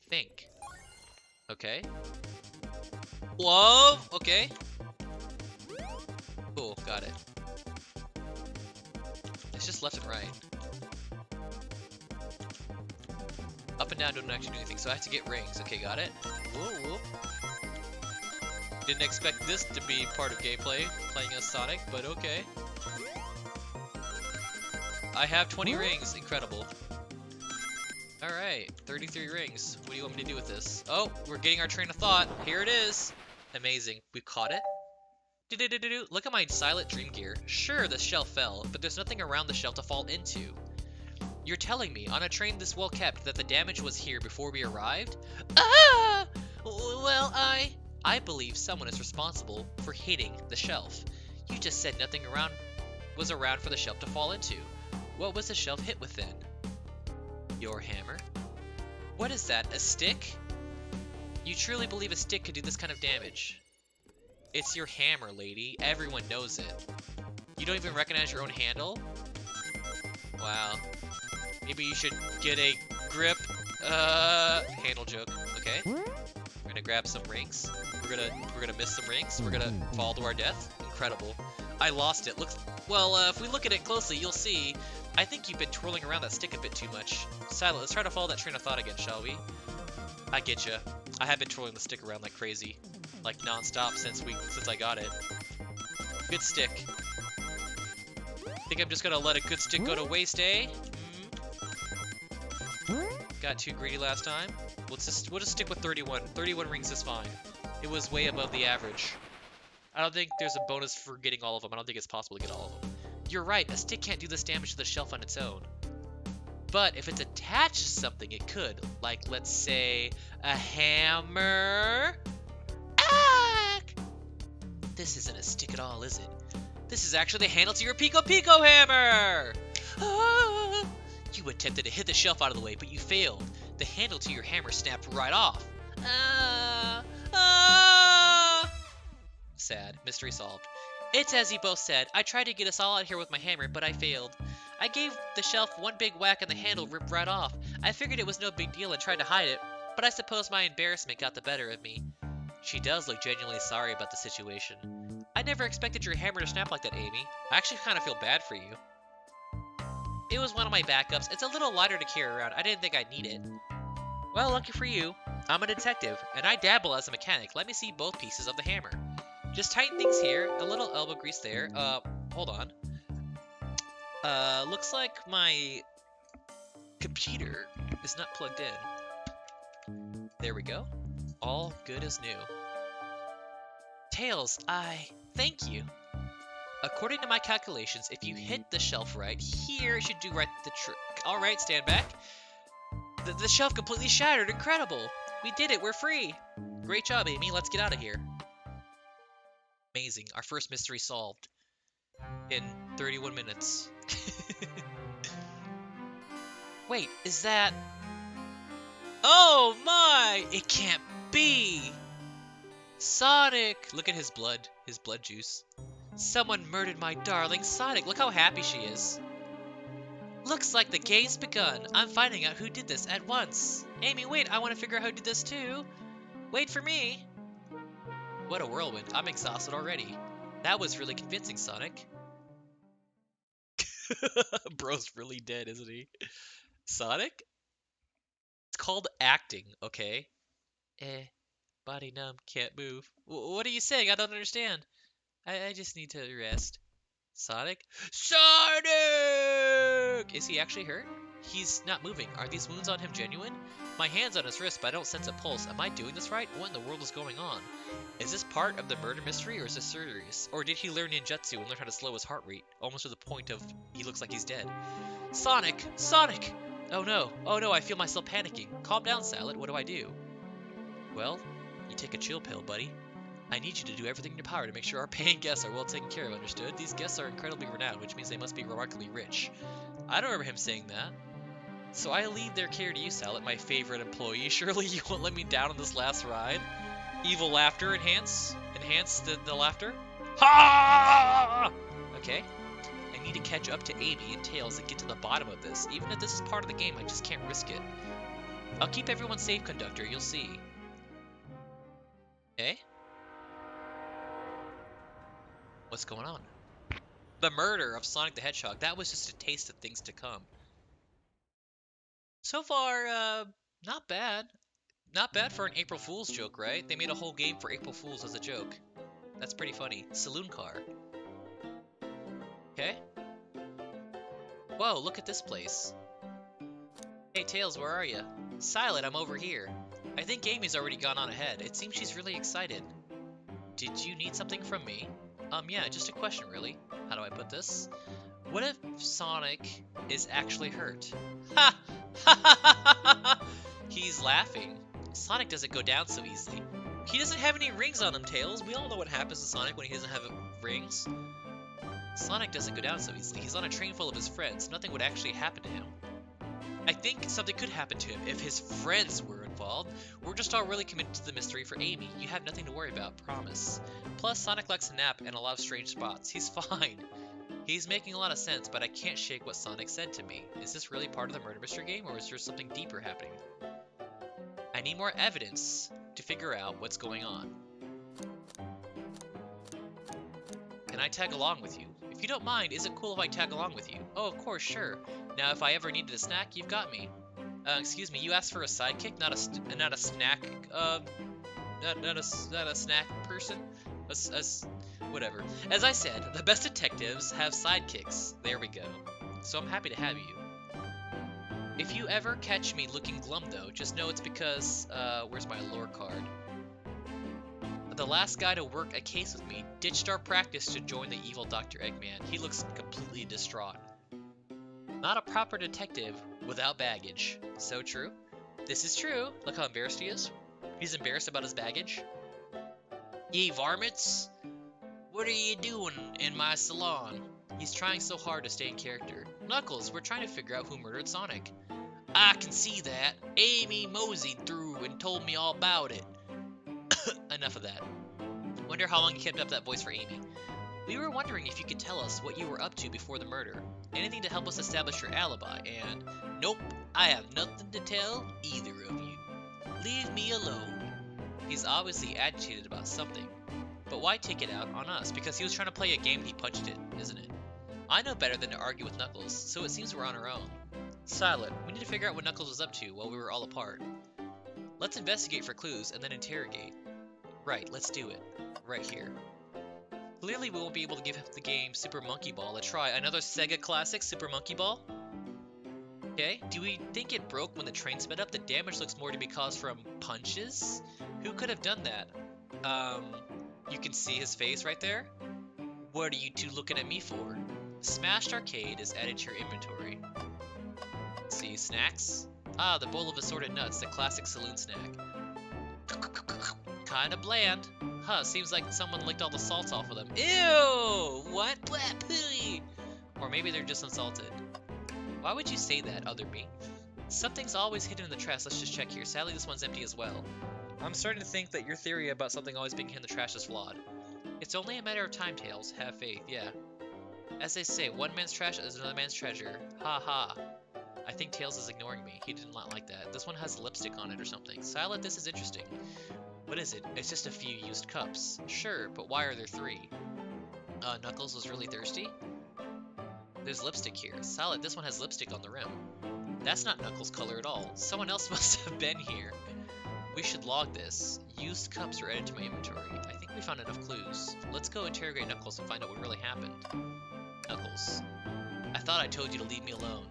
Think. Okay. Whoa! Okay. Cool, got it. It's just left and right. Up and down don't actually do anything, so I have to get rings. Okay, got it. Whoa, whoa. Didn't expect this to be part of gameplay, playing as Sonic, but okay. I have 20 rings. Incredible. Alright, 33 rings. What do you want me to do with this? Oh, we're getting our train of thought. Here it is. Amazing. We caught it. Do-do-do-do-do. Look at my silent dream gear. Sure, the shelf fell, but there's nothing around the shelf to fall into. You're telling me, on a train this well kept, that the damage was here before we arrived? Ah! Well, I believe someone is responsible for hitting the shelf. You just said nothing was around for the shelf to fall into. What was the shelf hit with then? Your hammer? What is that, a stick? You truly believe a stick could do this kind of damage? It's your hammer, lady. Everyone knows it. You don't even recognize your own handle? Wow. Maybe you should get a grip. Handle joke. Okay. We're gonna grab some rings. We're gonna miss some rings. We're gonna fall to our death. Incredible. I lost it. Well, if we look at it closely, you'll see. I think you've been twirling around that stick a bit too much. Silent, let's try to follow that train of thought again, shall we? I get ya. I have been twirling the stick around like crazy, like non-stop since I got it. Good stick. Think I'm just gonna let a good stick go to waste, eh? Got too greedy last time. We'll just stick with 31. 31 rings is fine. It was way above the average. I don't think there's a bonus for getting all of them. I don't think it's possible to get all of them. You're right, a stick can't do this damage to the shelf on its own. But if it's attached to something, it could. Like, let's say, a hammer. Ah! This isn't a stick at all, is it? This is actually the handle to your Pico Pico hammer! Ah! You attempted to hit the shelf out of the way, but you failed. The handle to your hammer snapped right off. Ah! Ah! Sad. Mystery solved. It's as you both said. I tried to get us all out here with my hammer, but I failed. I gave the shelf one big whack and the handle ripped right off. I figured it was no big deal and tried to hide it, but I suppose my embarrassment got the better of me. She does look genuinely sorry about the situation. I never expected your hammer to snap like that, Amy. I actually kind of feel bad for you. It was one of my backups. It's a little lighter to carry around. I didn't think I'd need it. Well, lucky for you. I'm a detective, and I dabble as a mechanic. Let me see both pieces of the hammer. Just tighten things here. A little elbow grease there. Hold on. Looks like my computer is not plugged in. There we go. All good as new. Tails, thank you. According to my calculations, if you hit the shelf right here, it should do right the trick. Alright, stand back. The shelf completely shattered. Incredible. We did it. We're free. Great job, Amy. Let's get out of here. Amazing. Our first mystery solved. In 31 minutes. Wait, is that... Oh my! It can't be! Sonic! Look at his blood juice. Someone murdered my darling Sonic. Look how happy she is. Looks like the game's begun. I'm finding out who did this at once. Amy, wait, I want to figure out who did this too. Wait for me. What a whirlwind. I'm exhausted already. That was really convincing, Sonic. Bro's really dead, isn't he? Sonic? It's called acting, okay? Body numb, can't move. What are you saying? I don't understand. I just need to rest. Sonic? Sonic! Is he actually hurt? He's not moving. Are these wounds on him genuine? My hand's on his wrist, but I don't sense a pulse. Am I doing this right? What in the world is going on? Is this part of the murder mystery, or is this serious? Or did he learn ninjutsu and learn how to slow his heart rate, almost to the point of he looks like he's dead? Sonic! Sonic! Oh no, I feel myself panicking. Calm down, Salad. What do I do? Well, you take a chill pill, buddy. I need you to do everything in your power to make sure our paying guests are well taken care of, understood? These guests are incredibly renowned, which means they must be remarkably rich. I don't remember him saying that. So I leave their care to you, Salad, my favorite employee. Surely you won't let me down on this last ride. Evil laughter, enhance the laughter. Ha! Okay. I need to catch up to Amy and Tails and get to the bottom of this. Even if this is part of the game, I just can't risk it. I'll keep everyone safe, Conductor. You'll see. Okay. What's going on? The murder of Sonic the Hedgehog. That was just a taste of things to come. So far, not bad. Not bad for an April Fool's joke, right? They made a whole game for April Fools as a joke. That's pretty funny. Saloon car. Okay. Whoa, look at this place. Hey, Tails, where are you? Silent, I'm over here. I think Amy's already gone on ahead. It seems she's really excited. Did you need something from me? Yeah, just a question, really. How do I put this? What if Sonic is actually hurt? Ha! Ha ha ha ha ha! He's laughing. Sonic doesn't go down so easily. He doesn't have any rings on him, Tails. We all know what happens to Sonic when he doesn't have rings. Sonic doesn't go down so easily. He's on a train full of his friends. Nothing would actually happen to him. I think something could happen to him if his friends were involved. We're just all really committed to the mystery for Amy. You have nothing to worry about, promise. Plus, Sonic likes a nap and a lot of strange spots. He's fine. He's making a lot of sense, but I can't shake what Sonic said to me. Is this really part of the murder mystery game, or is there something deeper happening? I need more evidence to figure out what's going on. Can I tag along with you? If you don't mind, is it cool if I tag along with you? Oh, of course, sure. Now, if I ever needed a snack, you've got me. Excuse me, you asked for a sidekick, not a snack, not a snack person? Whatever. As I said, the best detectives have sidekicks. There we go. So I'm happy to have you. If you ever catch me looking glum, though, just know it's because, where's my lore card? The last guy to work a case with me ditched our practice to join the evil Dr. Eggman. He looks completely distraught. Not a proper detective Without baggage. So true. This is true. Look how embarrassed he is. He's embarrassed about his baggage. Ye varmints! What are you doing in my salon? He's trying so hard to stay in character. Knuckles, we're trying to figure out who murdered Sonic. I can see that. Amy moseyed through and told me all about it. Enough of that. Wonder how long you kept up that voice for Amy. We were wondering if you could tell us what you were up to before the murder. Anything to help us establish your alibi, and... Nope, I have nothing to tell either of you. Leave me alone. He's obviously agitated about something. But why take it out on us? Because he was trying to play a game and he punched it, isn't it? I know better than to argue with Knuckles, so it seems we're on our own. Silent, we need to figure out what Knuckles was up to while we were all apart. Let's investigate for clues and then interrogate. Right, let's do it. Right here. Clearly we won't be able to give the game Super Monkey Ball a try. Another SEGA classic, Super Monkey Ball? Okay, do we think it broke when the train sped up? The damage looks more to be caused from punches? Who could have done that? You can see his face right there? What are you two looking at me for? Smashed Arcade is added to your inventory. Let's see, snacks? Ah, the bowl of assorted nuts, the classic saloon snack. Kinda bland. Huh, seems like someone licked all the salt off of them. Ew! What? Blah, pooey! Or maybe they're just insulted. Why would you say that, other me? Something's always hidden in the trash. Let's just check here. Sadly, this one's empty as well. I'm starting to think that your theory about something always being hidden in the trash is flawed. It's only a matter of time, Tails. Have faith, yeah. As they say, one man's trash is another man's treasure. Ha ha. I think Tails is ignoring me. He did not like that. This one has lipstick on it or something. Silent, this is interesting. What is it? It's just a few used cups. Sure, but why are there 3? Knuckles was really thirsty? There's lipstick here. Silent, this one has lipstick on the rim. That's not Knuckles' color at all. Someone else must have been here. We should log this. Used cups are added to my inventory. I think we found enough clues. Let's go interrogate Knuckles and find out what really happened. Knuckles. I thought I told you to leave me alone.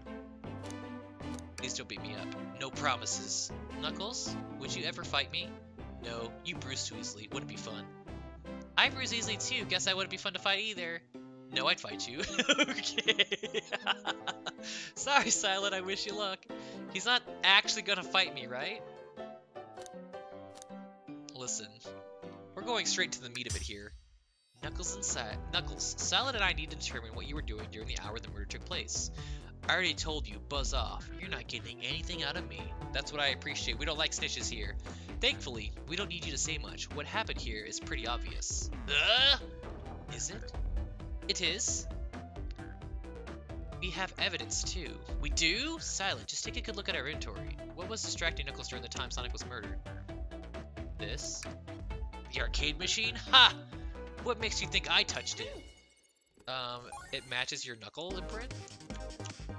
Please don't beat me up. No promises. Knuckles, would you ever fight me? No, you bruise too easily. Wouldn't be fun. I bruise easily too. Guess I wouldn't be fun to fight either. No, I'd fight you. Okay. Sorry, Silent. I wish you luck. He's not actually gonna fight me, right? Listen, we're going straight to the meat of it here. Knuckles, Silent and I need to determine what you were doing during the hour the murder took place. I already told you, buzz off. You're not getting anything out of me. That's what I appreciate. We don't like snitches here. Thankfully, we don't need you to say much. What happened here is pretty obvious. Is it? It is. We have evidence, too. We do? Silent, just take a good look at our inventory. What was distracting Knuckles during the time Sonic was murdered? This? The arcade machine? Ha! What makes you think I touched it? It matches your Knuckle imprint?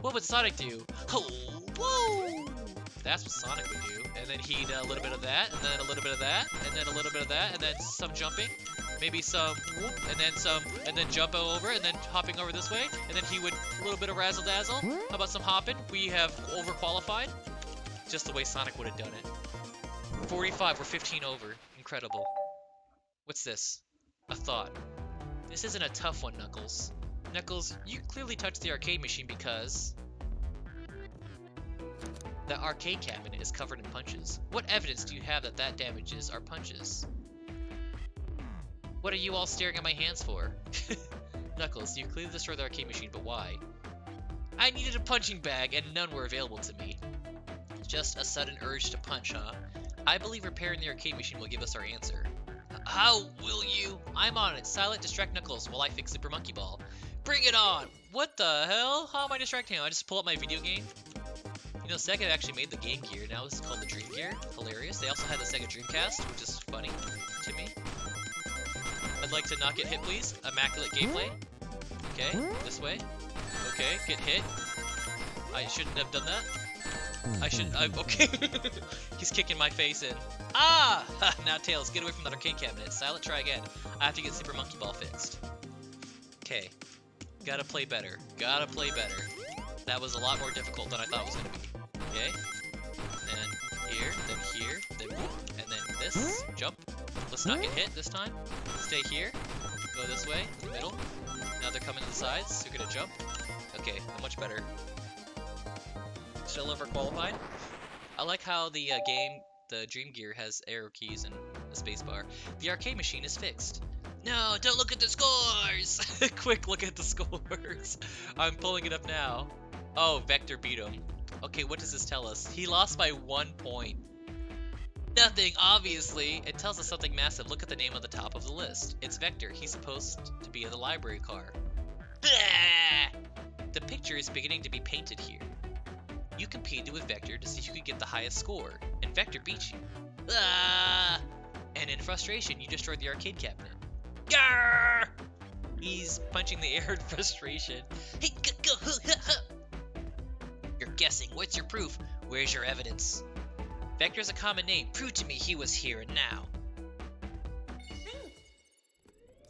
What would Sonic do? Oh, whoa! That's what Sonic would do. And then he'd a little bit of that, and then a little bit of that, and then a little bit of that, and then some jumping. Maybe some whoop, and then some, and then jump over, and then hopping over this way. And then he would a little bit of razzle dazzle. How about some hopping? We have overqualified. Just the way Sonic would have done it. 45, we're 15 over. Incredible. What's this? A thought. This isn't a tough one, Knuckles. Knuckles, you clearly touched the arcade machine because the arcade cabinet is covered in punches. What evidence do you have that that damages our punches? What are you all staring at my hands for? Knuckles, you clearly destroyed the arcade machine, but why? I needed a punching bag and none were available to me. Just a sudden urge to punch, huh? I believe repairing the arcade machine will give us our answer. How will you? I'm on it. Silent, distract Knuckles while I fix Super Monkey Ball. Bring it on! What the hell? How am I distracting him? I just pull up my video game? You know, Sega actually made the Game Gear. Now this is called the Dream Gear. Hilarious. They also had the Sega Dreamcast, which is funny to me. I'd like to not get hit, please. Immaculate gameplay. Okay, this way. Okay, get hit. I shouldn't have done that. I shouldn't. Okay. He's kicking my face in. Ah! Now, Tails, get away from that arcade cabinet. Silent, try again. I have to get Super Monkey Ball fixed. Okay. Gotta play better. Gotta play better. That was a lot more difficult than I thought it was gonna be. Okay. Then here, then whoop, and then this. Jump. Let's not get hit this time. Stay here. Go this way, in the middle. Now they're coming to the sides, so you're gonna jump. Okay, much better. still overqualified. I like how the the Dream Gear has arrow keys and a spacebar. The arcade machine is fixed. No, don't look at the scores! Quick look at the scores. I'm pulling it up now. Oh, Vector beat him. Okay, what does this tell us? He lost by 1 point. Nothing, obviously. It tells us something massive. Look at the name on the top of the list. It's Vector. He's supposed to be in the library car. Blah! The picture is beginning to be painted here. You competed with Vector to see who could get the highest score, and Vector beat you. Ah! And in frustration, you destroyed the arcade cabinet. Yarr! He's punching the air in frustration. Hey, go! You're guessing. What's your proof? Where's your evidence? Vector's a common name. Prove to me he was here and now.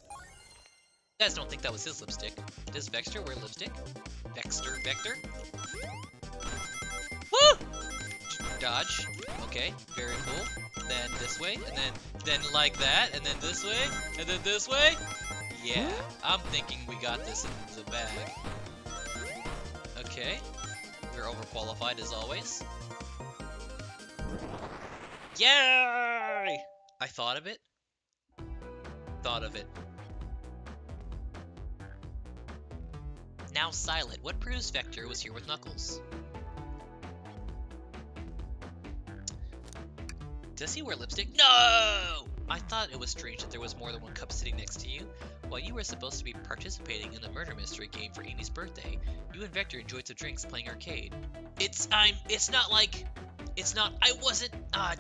You guys don't think that was his lipstick. Does Vector wear lipstick? Vector? Woo! Dodge. Okay, very cool. Then this way, and then like that, and then this way, and then this way. Yeah, I'm thinking we got this in the bag. Okay, we're overqualified as always. Yay! I thought of it. Now silent. What proves Vector was here with Knuckles? Does he wear lipstick? No! I thought it was strange that there was more than one cup sitting next to you. While you were supposed to be participating in the murder mystery game for Amy's birthday, you and Vector enjoyed some drinks playing arcade.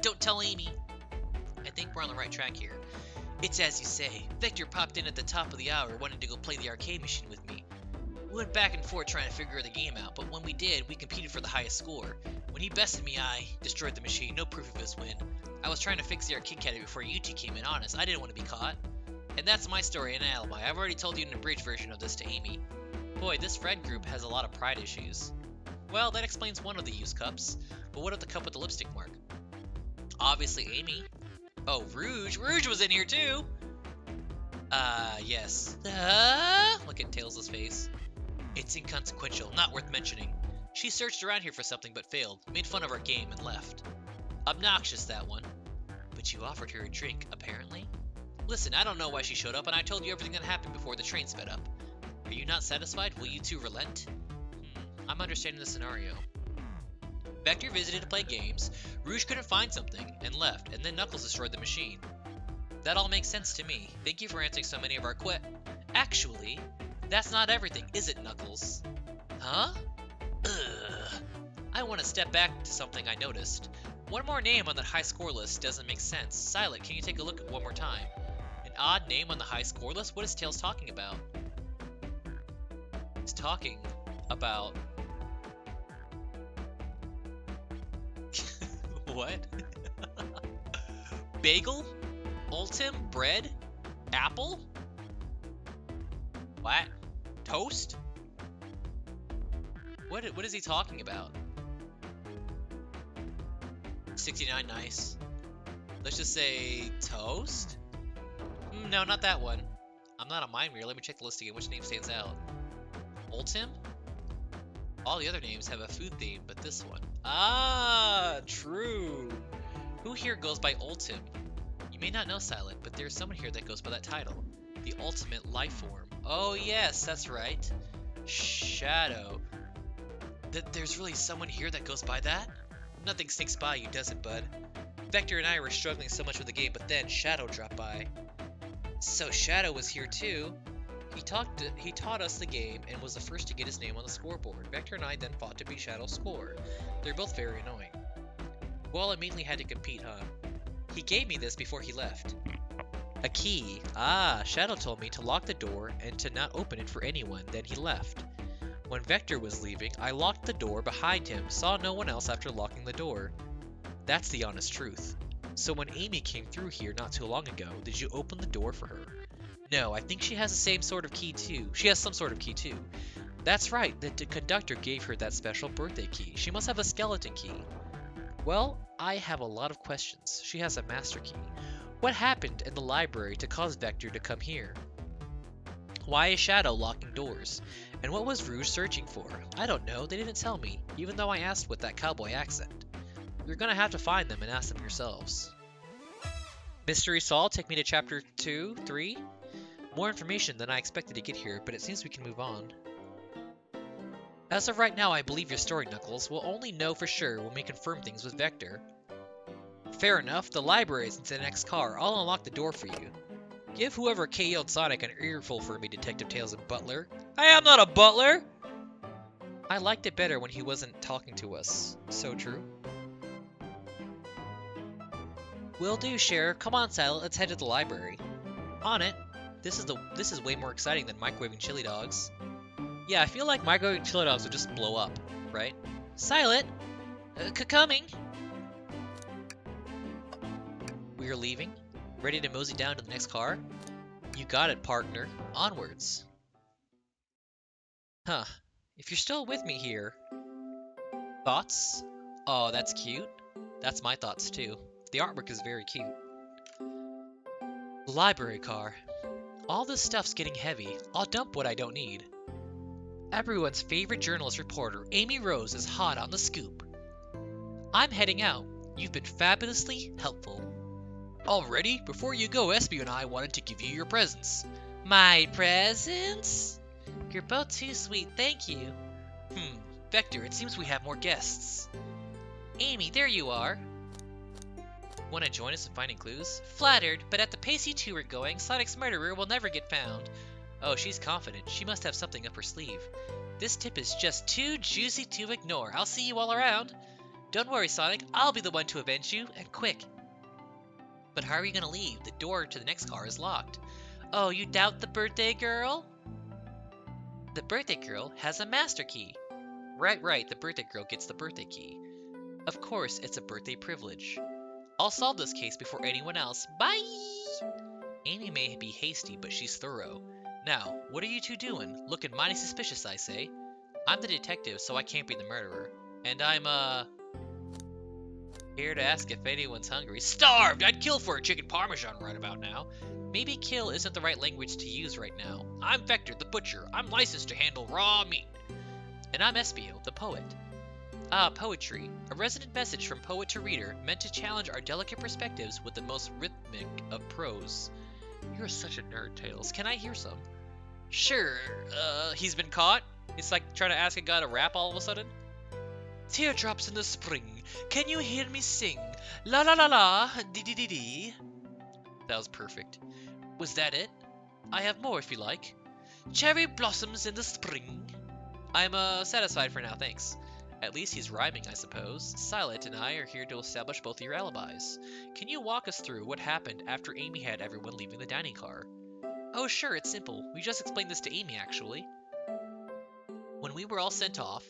Don't tell Amy. I think we're on the right track here. It's as you say. Vector popped in at the top of the hour wanting to go play the arcade machine with me. We went back and forth trying to figure the game out, but when we did, we competed for the highest score. When he bested me, I destroyed the machine, no proof of his win. I was trying to fix the arcade cabinet before you two came in, honest. I didn't want to be caught. And that's my story and alibi. I've already told you an abridged version of this to Amy. Boy, this friend group has a lot of pride issues. Well, that explains one of the used cups. But what of the cup with the lipstick mark? Obviously Amy. Oh, Rouge. Rouge was in here too! Yes. Look at Tails' face. It's inconsequential, not worth mentioning. She searched around here for something but failed, made fun of our game, and left. Obnoxious, that one. But you offered her a drink, apparently? Listen, I don't know why she showed up, and I told you everything that happened before the train sped up. Are you not satisfied? Will you two relent? I'm understanding the scenario. Vector visited to play games, Rouge couldn't find something, and left, and then Knuckles destroyed the machine. That all makes sense to me. Thank you for answering so many of our Actually, that's not everything, is it, Knuckles? Huh? Ugh. I want to step back to something I noticed. One more name on that high score list doesn't make sense. Silent, can you take a look at one more time? An odd name on the high score list? What is Tails talking about? He's talking about... What? Bagel? Ultim? Bread? Apple? What? Toast? What is he talking about? 69, nice. Let's just say toast? No, not that one. I'm not a mind reader. Let me check the list again. Which name stands out? Ultim? All the other names have a food theme, but this one. Ah, true. Who here goes by Ultim? You may not know Silent, but there's someone here that goes by that title. The ultimate life form. Oh yes, that's right. Shadow. There's really someone here that goes by that? Nothing sneaks by you, does it, bud? Vector and I were struggling so much with the game, but then Shadow dropped by. So Shadow was here too. He taught us the game and was the first to get his name on the scoreboard. Vector and I then fought to beat Shadow's score. They're both very annoying. Well, I mainly had to compete, huh? He gave me this before he left. A key. Ah, Shadow told me to lock the door and to not open it for anyone, then he left. When Vector was leaving, I locked the door behind him, saw no one else after locking the door. That's the honest truth. So when Amy came through here not too long ago, did you open the door for her? No, I think she has the same sort of key too. She has some sort of key too. That's right, the conductor gave her that special birthday key. She must have a skeleton key. Well, I have a lot of questions. She has a master key. What happened in the library to cause Vector to come here? Why is Shadow locking doors? And what was Rouge searching for? I don't know, they didn't tell me, even though I asked with that cowboy accent. You're gonna have to find them and ask them yourselves. Mystery Solved, take me to chapter 2, 3? More information than I expected to get here, but it seems we can move on. As of right now, I believe your story, Knuckles. We'll only know for sure when we confirm things with Vector. Fair enough, the library is into the next car. I'll unlock the door for you. Give whoever KO'd Sonic an earful for me, Detective Tails and Butler. I am not a butler! I liked it better when he wasn't talking to us. So true. Will do, Sheriff. Come on, Silent. Let's head to the library. On it. This is way more exciting than microwaving chili dogs. Yeah, I feel like microwaving chili dogs would just blow up, right? Silent! Coming! We are leaving. Ready to mosey down to the next car? You got it, partner. Onwards. Huh. If you're still with me here... Thoughts? Oh, that's cute. That's my thoughts, too. The artwork is very cute. Library car. All this stuff's getting heavy. I'll dump what I don't need. Everyone's favorite journalist reporter, Amy Rose, is hot on the scoop. I'm heading out. You've been fabulously helpful. Already? Before you go, Espio and I wanted to give you your presents. My presents? You're both too sweet, thank you. Vector, it seems we have more guests. Amy, there you are. Want to join us in finding clues? Flattered, but at the pace you two are going, Sonic's murderer will never get found. Oh, she's confident. She must have something up her sleeve. This tip is just too juicy to ignore. I'll see you all around. Don't worry, Sonic. I'll be the one to avenge you, and quick. But how are you going to leave? The door to the next car is locked. Oh, you doubt the birthday girl? The birthday girl has a master key. Right, the birthday girl gets the birthday key. Of course, it's a birthday privilege. I'll solve this case before anyone else. Bye! Amy may be hasty, but she's thorough. Now, what are you two doing? Looking mighty suspicious, I say. I'm the detective, so I can't be the murderer. And I'm, here to ask if anyone's hungry. Starved! I'd kill for a chicken parmesan right about now. Maybe kill isn't the right language to use right now. I'm Vector, the butcher. I'm licensed to handle raw meat. And I'm Espio, the poet. Ah, poetry. A resonant message from poet to reader, meant to challenge our delicate perspectives with the most rhythmic of prose. You're such a nerd, Tails. Can I hear some? Sure. He's been caught? It's like trying to ask a guy to rap all of a sudden. Teardrops in the spring. Can you hear me sing? La la la la, dee dee dee dee. That was perfect. Was that it? I have more if you like. Cherry blossoms in the spring. I'm satisfied for now, thanks. At least he's rhyming, I suppose. Silent and I are here to establish both of your alibis. Can you walk us through what happened after Amy had everyone leaving the dining car? Oh sure, it's simple. We just explained this to Amy, actually. When we were all sent off,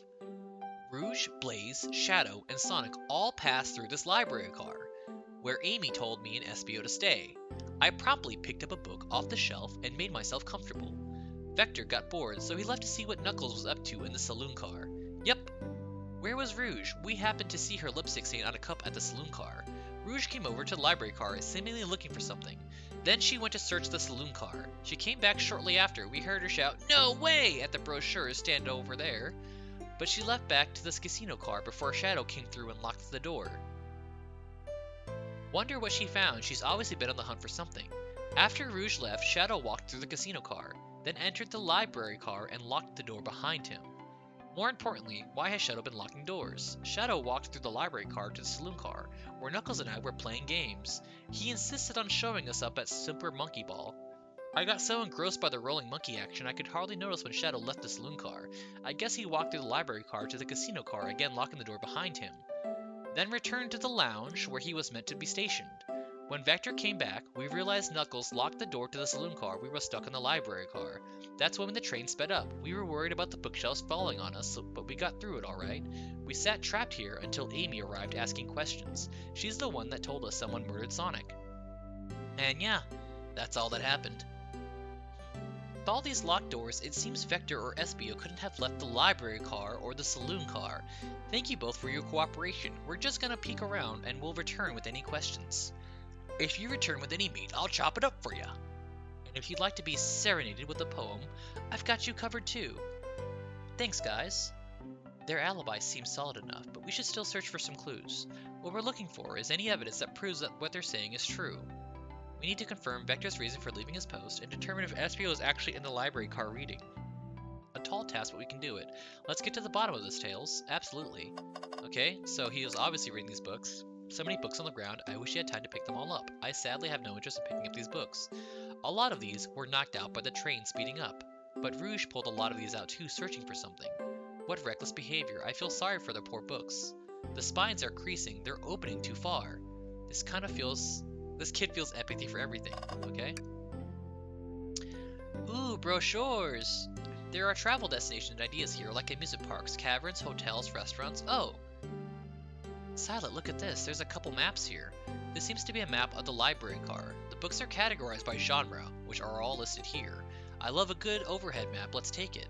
Rouge, Blaze, Shadow, and Sonic all passed through this library car, where Amy told me and Espio to stay. I promptly picked up a book off the shelf and made myself comfortable. Vector got bored, so he left to see what Knuckles was up to in the saloon car. Yep. Where was Rouge? We happened to see her lipstick stain on a cup at the saloon car. Rouge came over to the library car, seemingly looking for something. Then she went to search the saloon car. She came back shortly after. We heard her shout, "No way!" at the brochures stand over there. But she left back to this casino car before Shadow came through and locked the door. Wonder what she found. She's obviously been on the hunt for something. After Rouge left, Shadow walked through the casino car, then entered the library car and locked the door behind him. More importantly, why has Shadow been locking doors? Shadow walked through the library car to the saloon car, where Knuckles and I were playing games. He insisted on showing us up at Super Monkey Ball. I got so engrossed by the rolling monkey action I could hardly notice when Shadow left the saloon car. I guess he walked through the library car to the casino car, again locking the door behind him. Then returned to the lounge, where he was meant to be stationed. When Vector came back, we realized Knuckles locked the door to the saloon car. We were stuck in the library car. That's when the train sped up. We were worried about the bookshelves falling on us, but we got through it all right. We sat trapped here until Amy arrived asking questions. She's the one that told us someone murdered Sonic. And yeah, that's all that happened. With all these locked doors, it seems Vector or Espio couldn't have left the library car or the saloon car. Thank you both for your cooperation. We're just gonna peek around and we'll return with any questions. If you return with any meat, I'll chop it up for you. And And if you'd like to be serenaded with a poem, I've got you covered too. Thanks, guys. Their alibi seems solid enough, but we should still search for some clues. What we're looking for is any evidence that proves that what they're saying is true. We need to confirm Vector's reason for leaving his post and determine if Espio is actually in the library car reading. A tall task, but we can do it. Let's get to the bottom of this, Tails. Absolutely. Okay, so he was obviously reading these books. So many books on the ground, I wish he had time to pick them all up. I sadly have no interest in picking up these books. A lot of these were knocked out by the train speeding up. But Rouge pulled a lot of these out too, searching for something. What reckless behavior. I feel sorry for their poor books. The spines are creasing, they're opening too far. This kid feels empathy for everything, okay? Ooh, brochures! There are travel destination ideas here, like amusement parks, caverns, hotels, restaurants. Oh! Silent, look at this. There's a couple maps here. This seems to be a map of the library car. The books are categorized by genre, which are all listed here. I love a good overhead map. Let's take it.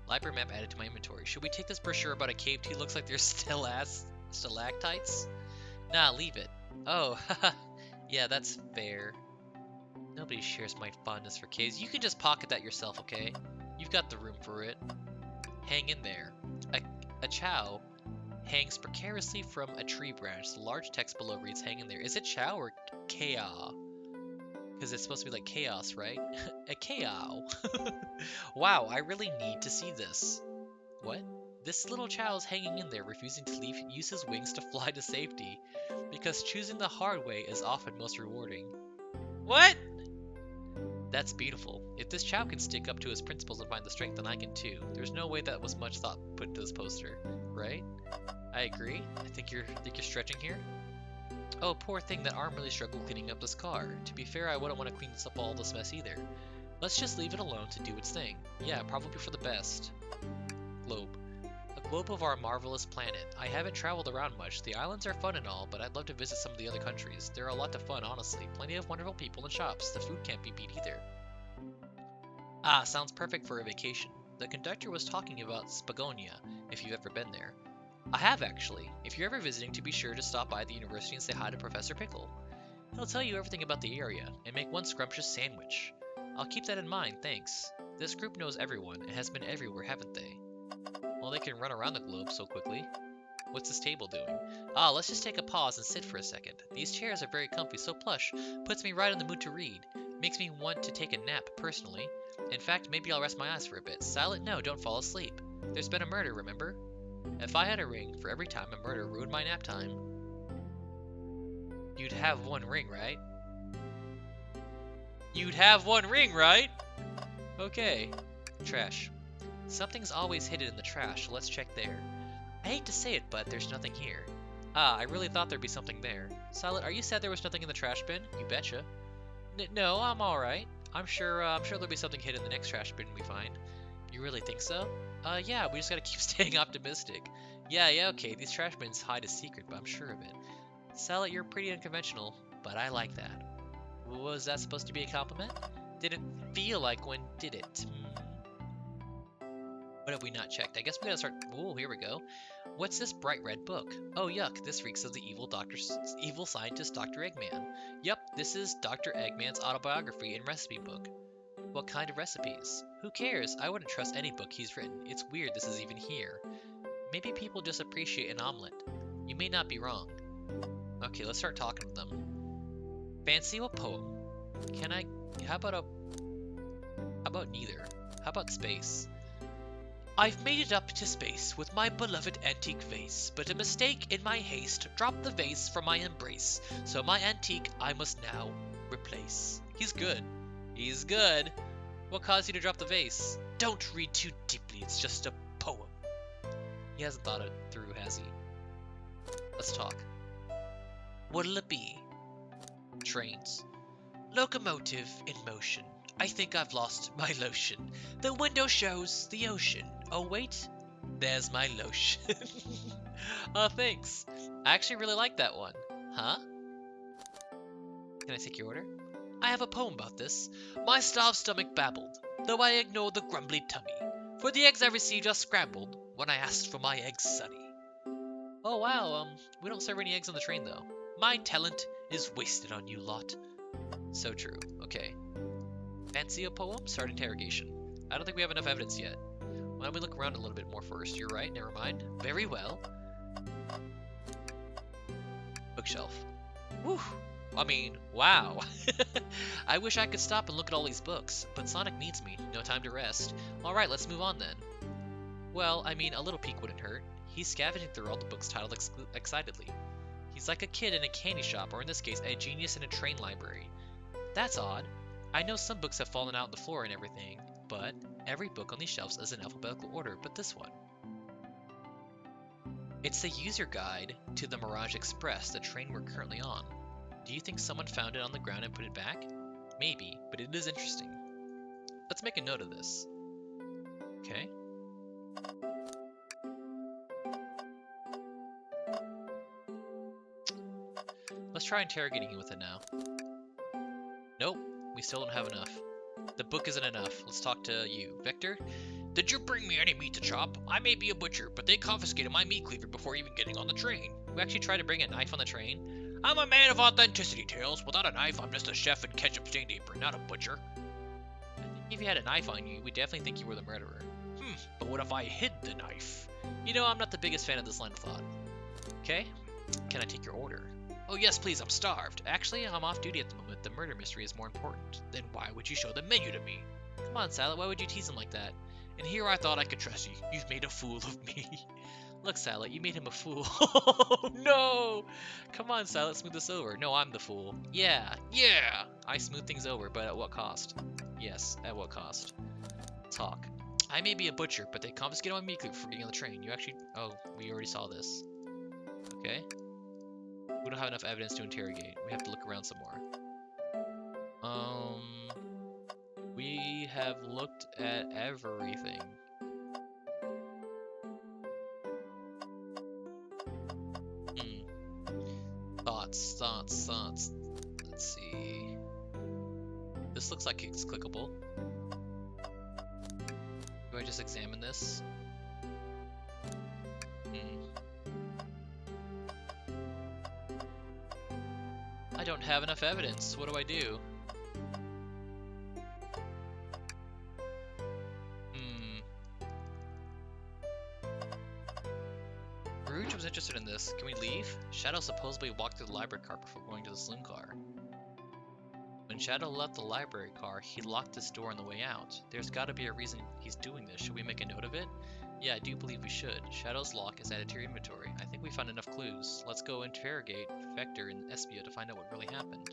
Library map added to my inventory. Should we take this brochure about a cave too? Looks like there's stalactites. Nah, leave it. Oh, haha. Yeah, that's fair. Nobody shares my fondness for caves. You can just pocket that yourself, okay? You've got the room for it. Hang in there. A chow hangs precariously from a tree branch. The large text below reads, hang in there. Is it chow or chaos? Because it's supposed to be like chaos, right? A cow. Wow, I really need to see this. What? This little child is hanging in there, refusing to use his wings to fly to safety. Because choosing the hard way is often most rewarding. What? That's beautiful. If this child can stick up to his principles and find the strength, then I can too. There's no way that was much thought put into this poster, right? I agree. I think you're stretching here. Oh, poor thing, that arm really struggled cleaning up this car. To be fair, I wouldn't want to clean this up all this mess either. Let's just leave it alone to do its thing. Yeah, probably for the best. Globe. A globe of our marvelous planet. I haven't traveled around much. The islands are fun and all, but I'd love to visit some of the other countries. They're a lot of fun, honestly. Plenty of wonderful people and shops. The food can't be beat either. Ah, sounds perfect for a vacation. The conductor was talking about Spagonia, if you've ever been there. I have, actually. If you're ever visiting, to be sure to stop by the university and say hi to Professor Pickle. He'll tell you everything about the area, and make one scrumptious sandwich. I'll keep that in mind, thanks. This group knows everyone, and has been everywhere, haven't they? Well, they can run around the globe so quickly. What's this table doing? Ah, let's just take a pause and sit for a second. These chairs are very comfy, so plush. Puts me right in the mood to read. Makes me want to take a nap, personally. In fact, maybe I'll rest my eyes for a bit. Silent, no, don't fall asleep. There's been a murder, remember? If I had a ring for every time a murder ruined my nap time, you'd have one ring, right? You'd have one ring, right? Okay. Trash. Something's always hidden in the trash, so let's check there. I hate to say it, but there's nothing here. Ah, I really thought there'd be something there. Silent, are you sad there was nothing in the trash bin? You betcha. No, I'm alright. I'm sure there'll be something hidden in the next trash bin we find. You really think so? Yeah, we just gotta keep staying optimistic. Yeah, okay, these trash bins hide a secret, but I'm sure of it. Silent, you're pretty unconventional, but I like that. Was that supposed to be a compliment? Didn't feel like one, did it? What have we not checked? I guess we gotta start. Ooh, here we go. What's this bright red book? Oh, yuck, this reeks of the evil scientist Dr. Eggman. Yup, this is Dr. Eggman's autobiography and recipe book. What kind of recipes? Who cares? I wouldn't trust any book he's written. It's weird this is even here. Maybe people just appreciate an omelet. You may not be wrong. Okay, let's start talking to them. Fancy a poem? How about neither? How about space? I've made it up to space with my beloved antique vase, but a mistake in my haste dropped the vase from my embrace, so my antique I must now replace. He's good. He's good. What caused you to drop the vase? Don't read too deeply, it's just a poem. He hasn't thought it through, has he? Let's talk. What'll it be? Trains. Locomotive in motion. I think I've lost my lotion. The window shows the ocean. Oh wait, there's my lotion. Oh, thanks. I actually really like that one. Huh? Can I take your order? I have a poem about this. My starved stomach babbled, though I ignored the grumbly tummy. For the eggs I received are scrambled when I asked for my eggs sunny. Oh wow, we don't serve any eggs on the train though. My talent is wasted on you lot. So true. Okay. Fancy a poem? Start interrogation. I don't think we have enough evidence yet. Why don't we look around a little bit more first? You're right, never mind. Very well. Bookshelf. Whew. I mean, wow. I wish I could stop and look at all these books, but Sonic needs me. No time to rest. Alright, let's move on then. Well, I mean, a little peek wouldn't hurt. He's scavenging through all the books titled excitedly. He's like a kid in a candy shop, or in this case, a genius in a train library. That's odd. I know some books have fallen out on the floor and everything, but every book on these shelves is in alphabetical order, but this one. It's the user guide to the Mirage Express, the train we're currently on. Do you think someone found it on the ground and put it back? Maybe, but it is interesting. Let's make a note of this. Okay. Let's try interrogating you with it now. Nope, we still don't have enough. The book isn't enough. Let's talk to you. Vector? Did you bring me any meat to chop? I may be a butcher, but they confiscated my meat cleaver before even getting on the train. We actually tried to bring a knife on the train. I'm a man of authenticity, Tails. Without a knife, I'm just a chef in ketchup-stained apron, not a butcher. I think if you had a knife on you, we'd definitely think you were the murderer. But what if I hid the knife? You know, I'm not the biggest fan of this line of thought. Okay, can I take your order? Oh yes, please, I'm starved. Actually, I'm off duty at the moment. The murder mystery is more important. Then why would you show the menu to me? Come on, Salad, why would you tease him like that? And here I thought I could trust you. You've made a fool of me. Look, Salad, you made him a fool. Oh, no! Come on, Salad, smooth this over. No, I'm the fool. Yeah. I smooth things over, but at what cost? Yes, at what cost? Talk. I may be a butcher, but they confiscated my meat cleaver for getting on the train. You actually... Oh, we already saw this. Okay. We don't have enough evidence to interrogate. We have to look around some more. We have looked at everything. Thoughts. Let's see. This looks like it's clickable. Do I just examine this? I don't have enough evidence. What do I do? Rouge was interested in this. Can we leave? Shadow supposedly walked through the library car before going to the saloon car. When Shadow left the library car, he locked this door on the way out. There's gotta be a reason he's doing this. Should we make a note of it? Yeah, I do believe we should. Shadow's lock is added to your inventory. I think we found enough clues. Let's go interrogate Vector and Espio to find out what really happened.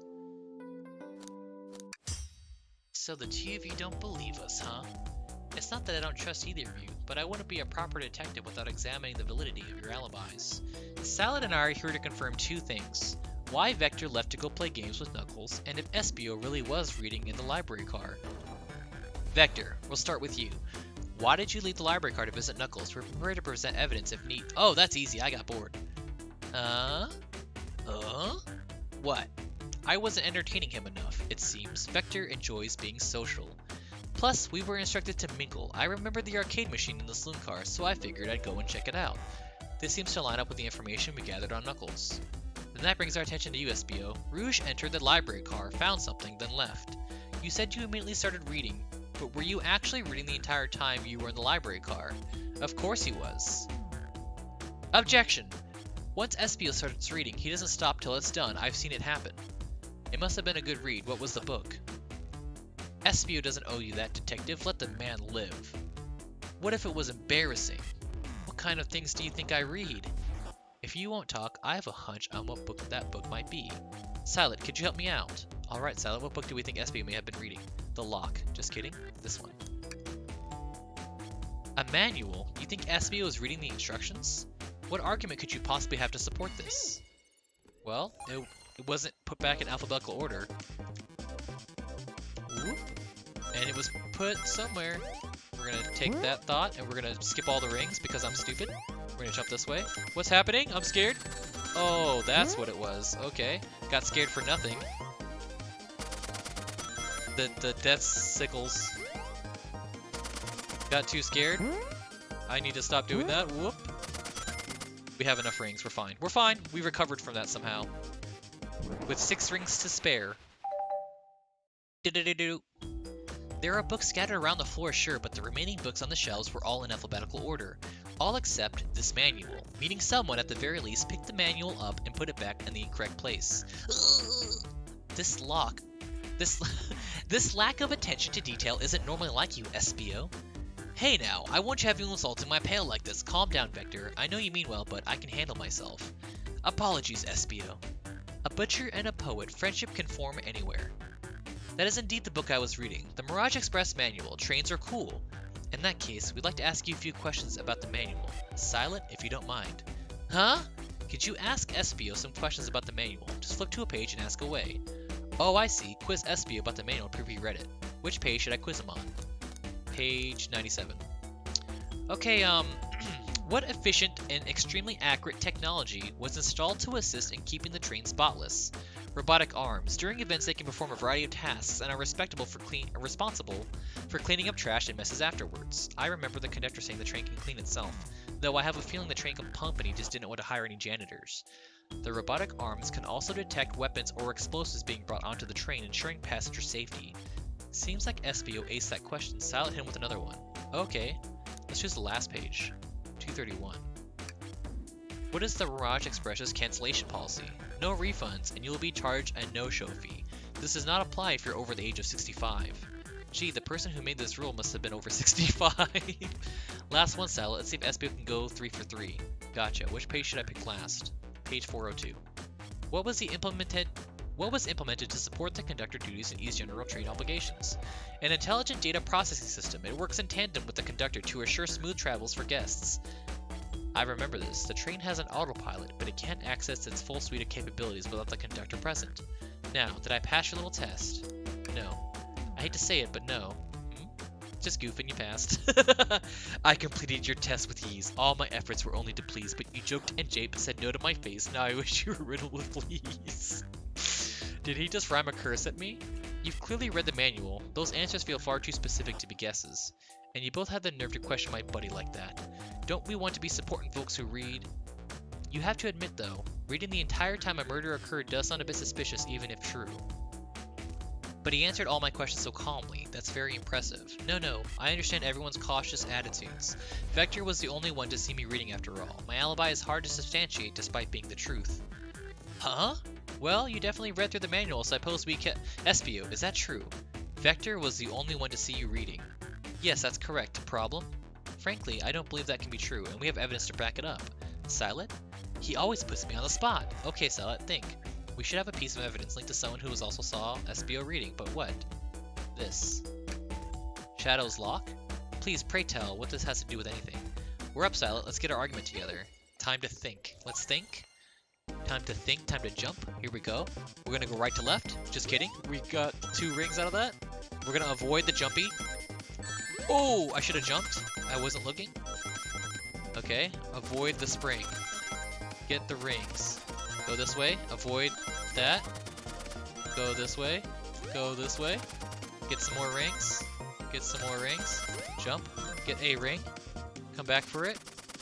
So the two of you don't believe us, huh? It's not that I don't trust either of you, but I wouldn't be a proper detective without examining the validity of your alibis. Salad and I are here to confirm two things. Why Vector left to go play games with Knuckles, and if Espio really was reading in the library car. Vector, we'll start with you. Why did you leave the library car to visit Knuckles? We're prepared to present evidence if need. Oh, that's easy, I got bored. What? I wasn't entertaining him enough, it seems. Vector enjoys being social. Plus, we were instructed to mingle. I remember the arcade machine in the saloon car, so I figured I'd go and check it out. This seems to line up with the information we gathered on Knuckles. Then that brings our attention to you, Espio. Rouge entered the library car, found something, then left. You said you immediately started reading, but were you actually reading the entire time you were in the library car? Of course he was. Objection! Once Espio starts reading, he doesn't stop till it's done. I've seen it happen. It must have been a good read. What was the book? Espio doesn't owe you that, detective. Let the man live. What if it was embarrassing? What kind of things do you think I read? If you won't talk, I have a hunch on what book that book might be. Silent, could you help me out? Alright, Silent, what book do we think Espio may have been reading? The Lock. Just kidding. This one. A manual? You think Espio is reading the instructions? What argument could you possibly have to support this? Well, it wasn't put back in alphabetical order. Whoop. And it was put somewhere. We're gonna take that thought and we're gonna skip all the rings because I'm stupid. We're gonna jump this way. What's happening? I'm scared. Oh, that's what it was. Okay. Got scared for nothing. The death sickles. Got too scared. I need to stop doing that. Whoop. We have enough rings. We're fine. We're fine. We recovered from that somehow. With 6 rings to spare. Do-do-do-do. There are books scattered around the floor, sure, but the remaining books on the shelves were all in alphabetical order. All except this manual, meaning someone at the very least picked the manual up and put it back in the correct place. This lack of attention to detail isn't normally like you, SBO. Hey now, I won't have you insulting my pail like this. Calm down, Vector. I know you mean well, but I can handle myself. Apologies, SBO. A butcher and a poet, friendship can form anywhere. That is indeed the book I was reading. The Mirage Express manual. Trains are cool. In that case, we'd like to ask you a few questions about the manual. Silent, if you don't mind. Huh? Could you ask SBO some questions about the manual? Just flip to a page and ask away. Oh, I see. Quiz SBO about the manual preview read it. Which page should I quiz him on? Page 97. Okay, what efficient and extremely accurate technology was installed to assist in keeping the train spotless? Robotic arms. During events, they can perform a variety of tasks and are responsible for cleaning up trash and messes afterwards. I remember the conductor saying the train can clean itself, though I have a feeling the train company just didn't want to hire any janitors. The robotic arms can also detect weapons or explosives being brought onto the train, ensuring passenger safety. Seems like SBO aced that question. Silent him with another one. Okay, let's choose the last page. 231. What is the Mirage Express's cancellation policy? No refunds, and you will be charged a no-show fee. This does not apply if you're over the age of 65. Gee, the person who made this rule must have been over 65. Last one, Silent. Let's see if SBO can go 3 for 3. Gotcha. Which page should I pick last? Page 402. What was implemented to support the conductor duties and ease general train obligations? An intelligent data processing system. It works in tandem with the conductor to assure smooth travels for guests. I remember this. The train has an autopilot, but it can't access its full suite of capabilities without the conductor present. Now, did I pass your little test? No. I hate to say it, but no. Just goofing, you passed. I completed your test with ease. All my efforts were only to please, but you joked and japed, said no to my face. Now I wish you were riddled with fleas. Did he just rhyme a curse at me? You've clearly read the manual. Those answers feel far too specific to be guesses. And you both had the nerve to question my buddy like that. Don't we want to be supporting folks who read? You have to admit, though, reading the entire time a murder occurred does sound a bit suspicious, even if true. But he answered all my questions so calmly. That's very impressive. No, I understand everyone's cautious attitudes. Vector was the only one to see me reading after all. My alibi is hard to substantiate despite being the truth. Huh? Well, you definitely read through the manual, so I suppose we can... SBO, is that true? Vector was the only one to see you reading. Yes, that's correct. Problem? Frankly, I don't believe that can be true, and we have evidence to back it up. Silent? He always puts me on the spot. Okay, Silent, think. We should have a piece of evidence linked to someone who also saw SBO reading, but what? This. Shadow's lock? Please, pray tell what this has to do with anything. We're up, Silent. Let's get our argument together. Time to think. Let's think. Time to think, time to jump. Here we go. We're gonna go right to left. Just kidding. We got 2 rings out of that. We're gonna avoid the jumpy. Oh, I should have jumped. I wasn't looking. Okay, avoid the spring. Get the rings. Go this way. Avoid that. Go this way. Go this way. Get some more rings. Get some more rings. Jump. Get a ring. Come back for it.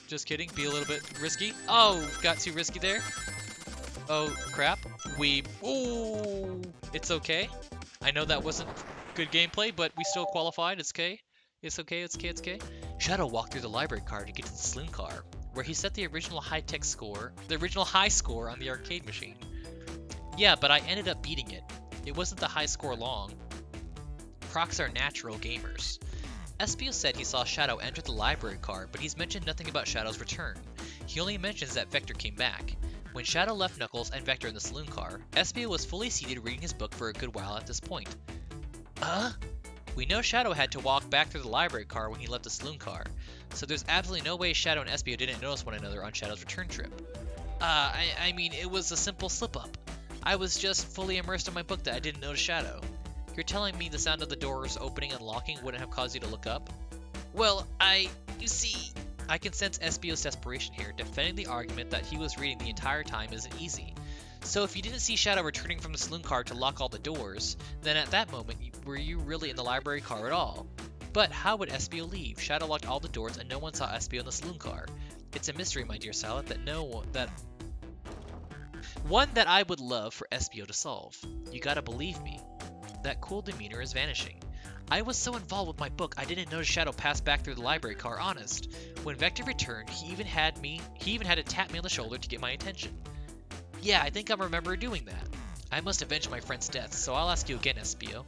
Just kidding. Be a little bit risky. Oh, got too risky there. Oh, crap. Ooh, it's okay. I know that wasn't good gameplay, but we still qualified. It's okay. It's okay. It's okay. It's okay. Shadow walked through the library car to get to the saloon car, where he set the original high score on the arcade machine. Yeah, but I ended up beating it. It wasn't the high score long. Crocs are natural gamers. SBO said he saw Shadow enter the library car, but he's mentioned nothing about Shadow's return. He only mentions that Vector came back. When Shadow left Knuckles and Vector in the saloon car, SBO was fully seated reading his book for a good while at this point. We know Shadow had to walk back through the library car when he left the saloon car, so there's absolutely no way Shadow and SBO didn't notice one another on Shadow's return trip. I mean, it was a simple slip-up. I was just fully immersed in my book that I didn't notice Shadow. You're telling me the sound of the doors opening and locking wouldn't have caused you to look up? Well, you see... I can sense SBO's desperation here. Defending the argument that he was reading the entire time isn't easy. So if you didn't see Shadow returning from the saloon car to lock all the doors, then at that moment, were you really in the library car at all? But how would SBO leave? Shadow locked all the doors and no one saw SBO in the saloon car. It's a mystery, my dear Silent, one that I would love for SBO to solve. You gotta believe me. That cool demeanor is vanishing. I was so involved with my book, I didn't notice Shadow pass back through the library car, honest. When Vector returned, he even had to tap me on the shoulder to get my attention. Yeah, I think I remember doing that. I must avenge my friend's death, so I'll ask you again, Espio.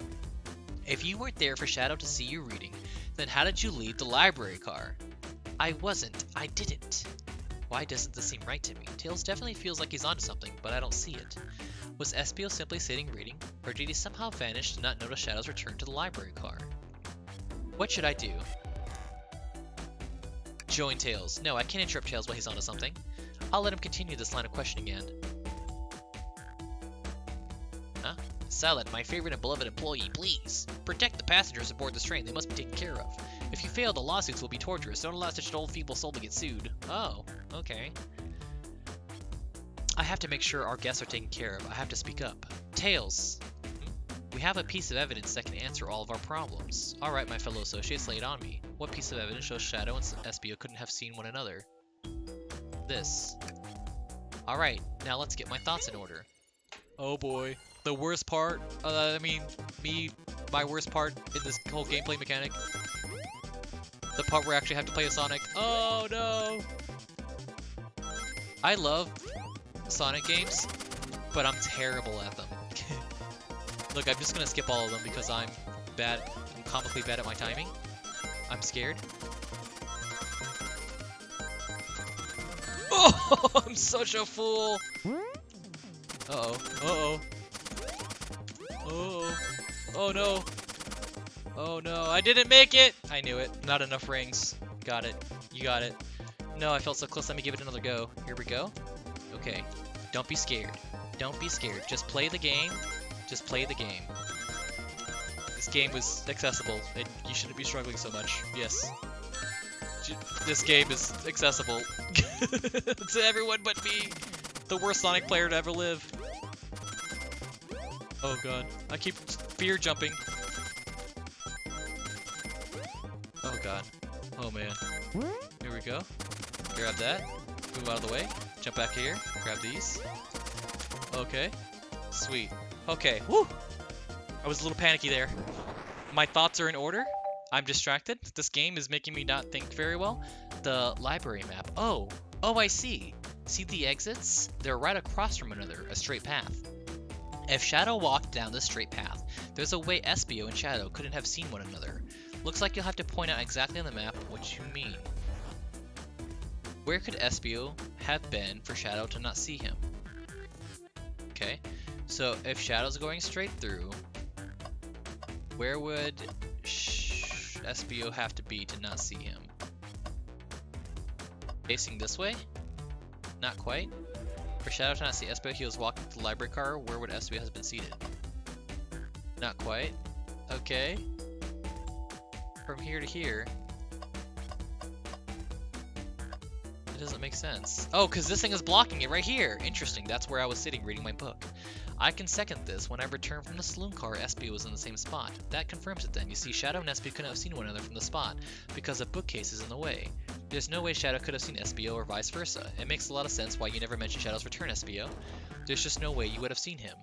If you weren't there for Shadow to see you reading, then how did you leave the library car? I wasn't. I didn't. Why doesn't this seem right to me? Tails definitely feels like he's onto something, but I don't see it. Was Espio simply sitting reading, or did he somehow vanish to not notice Shadow's return to the library car? What should I do? Join Tails. No, I can't interrupt Tails while he's onto something. I'll let him continue this line of questioning again. Huh? Silent, my favorite and beloved employee, please. Protect the passengers aboard this train. They must be taken care of. If you fail, the lawsuits will be torturous. Don't allow such an old feeble soul to get sued. Oh, okay. I have to make sure our guests are taken care of. I have to speak up. Tails. We have a piece of evidence that can answer all of our problems. Alright, my fellow associates, lay it on me. What piece of evidence shows Shadow and Espio couldn't have seen one another? This. Alright, now let's get my thoughts in order. Oh boy. The worst part, my worst part in this whole gameplay mechanic. The part where I actually have to play as Sonic. Oh no! I love Sonic games, but I'm terrible at them. Look, I'm just gonna skip all of them because I'm bad. I'm comically bad at my timing. I'm scared. Oh, I'm such a fool! Uh-oh. Uh-oh. Oh. Oh no. Oh no, I didn't make it! I knew it. Not enough rings. Got it. You got it. No, I felt so close. Let me give it another go. Here we go. Okay. Don't be scared. Don't be scared. Just play the game. Just play the game. This game was accessible, and you shouldn't be struggling so much. Yes. This game is accessible to everyone but me, the worst Sonic player to ever live. Oh god. I keep fear jumping. Oh god. Oh man. Here we go. Grab that. Move out of the way. Jump back here. Grab these. Okay. Sweet. Okay. Woo! I was a little panicky there. My thoughts are in order. I'm distracted. This game is making me not think very well. The library map. Oh. Oh, I see. See the exits? They're right across from another, a straight path. If Shadow walked down this straight path, there's a way Espio and Shadow couldn't have seen one another. Looks like you'll have to point out exactly on the map what you mean. Where could Espio have been for Shadow to not see him? Okay, so if Shadow's going straight through, where would Espio have to be to not see him? Facing this way? Not quite. For Shadow to not see Espio, he was walking to the library car. Where would Espio have been seated? Not quite. Okay. From here to here. It doesn't make sense. Oh, because this thing is blocking it right here. Interesting. That's where I was sitting reading my book. I can second this. When I returned from the saloon car, Espio was in the same spot. That confirms it then. You see, Shadow and Espio couldn't have seen one another from the spot because a bookcase is in the way. There's no way Shadow could have seen Espio or vice versa. It makes a lot of sense why you never mentioned Shadow's return, Espio. There's just no way you would have seen him.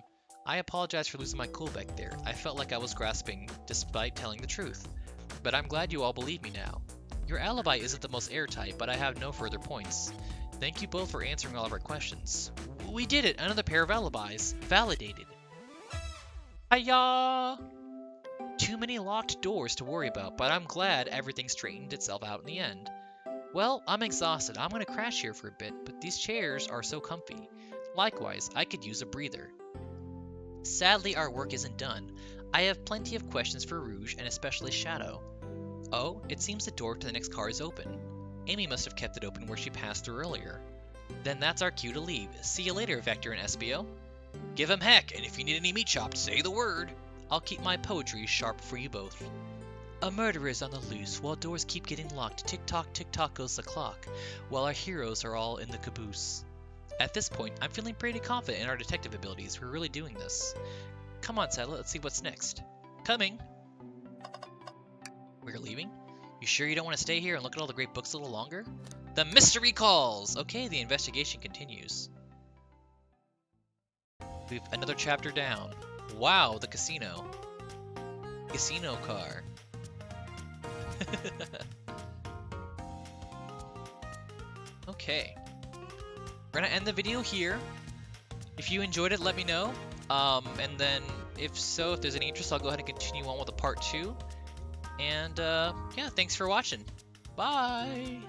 I apologize for losing my cool back there. I felt like I was grasping despite telling the truth. But I'm glad you all believe me now. Your alibi isn't the most airtight, but I have no further points. Thank you both for answering all of our questions. We did it! Another pair of alibis. Validated. Hiya! Too many locked doors to worry about, but I'm glad everything straightened itself out in the end. Well, I'm exhausted. I'm gonna crash here for a bit, but these chairs are so comfy. Likewise, I could use a breather. Sadly, our work isn't done. I have plenty of questions for Rouge, and especially Shadow. Oh, it seems the door to the next car is open. Amy must have kept it open where she passed through earlier. Then that's our cue to leave. See you later, Vector and Espio. Give 'em heck, and if you need any meat chopped, say the word. I'll keep my poetry sharp for you both. A murderer is on the loose, while doors keep getting locked. Tick-tock goes the clock, while our heroes are all in the caboose. At this point, I'm feeling pretty confident in our detective abilities. We're really doing this. Come on, Sadler, let's see what's next. Coming! We're leaving? You sure you don't want to stay here and look at all the great books a little longer? The mystery calls! Okay, the investigation continues. We've another chapter down. Wow, the casino. Casino car. Okay. We're gonna end the video here. If you enjoyed it, let me know. And then if so, if there's any interest, I'll go ahead and continue on with the part 2. And yeah, thanks for watching. Bye!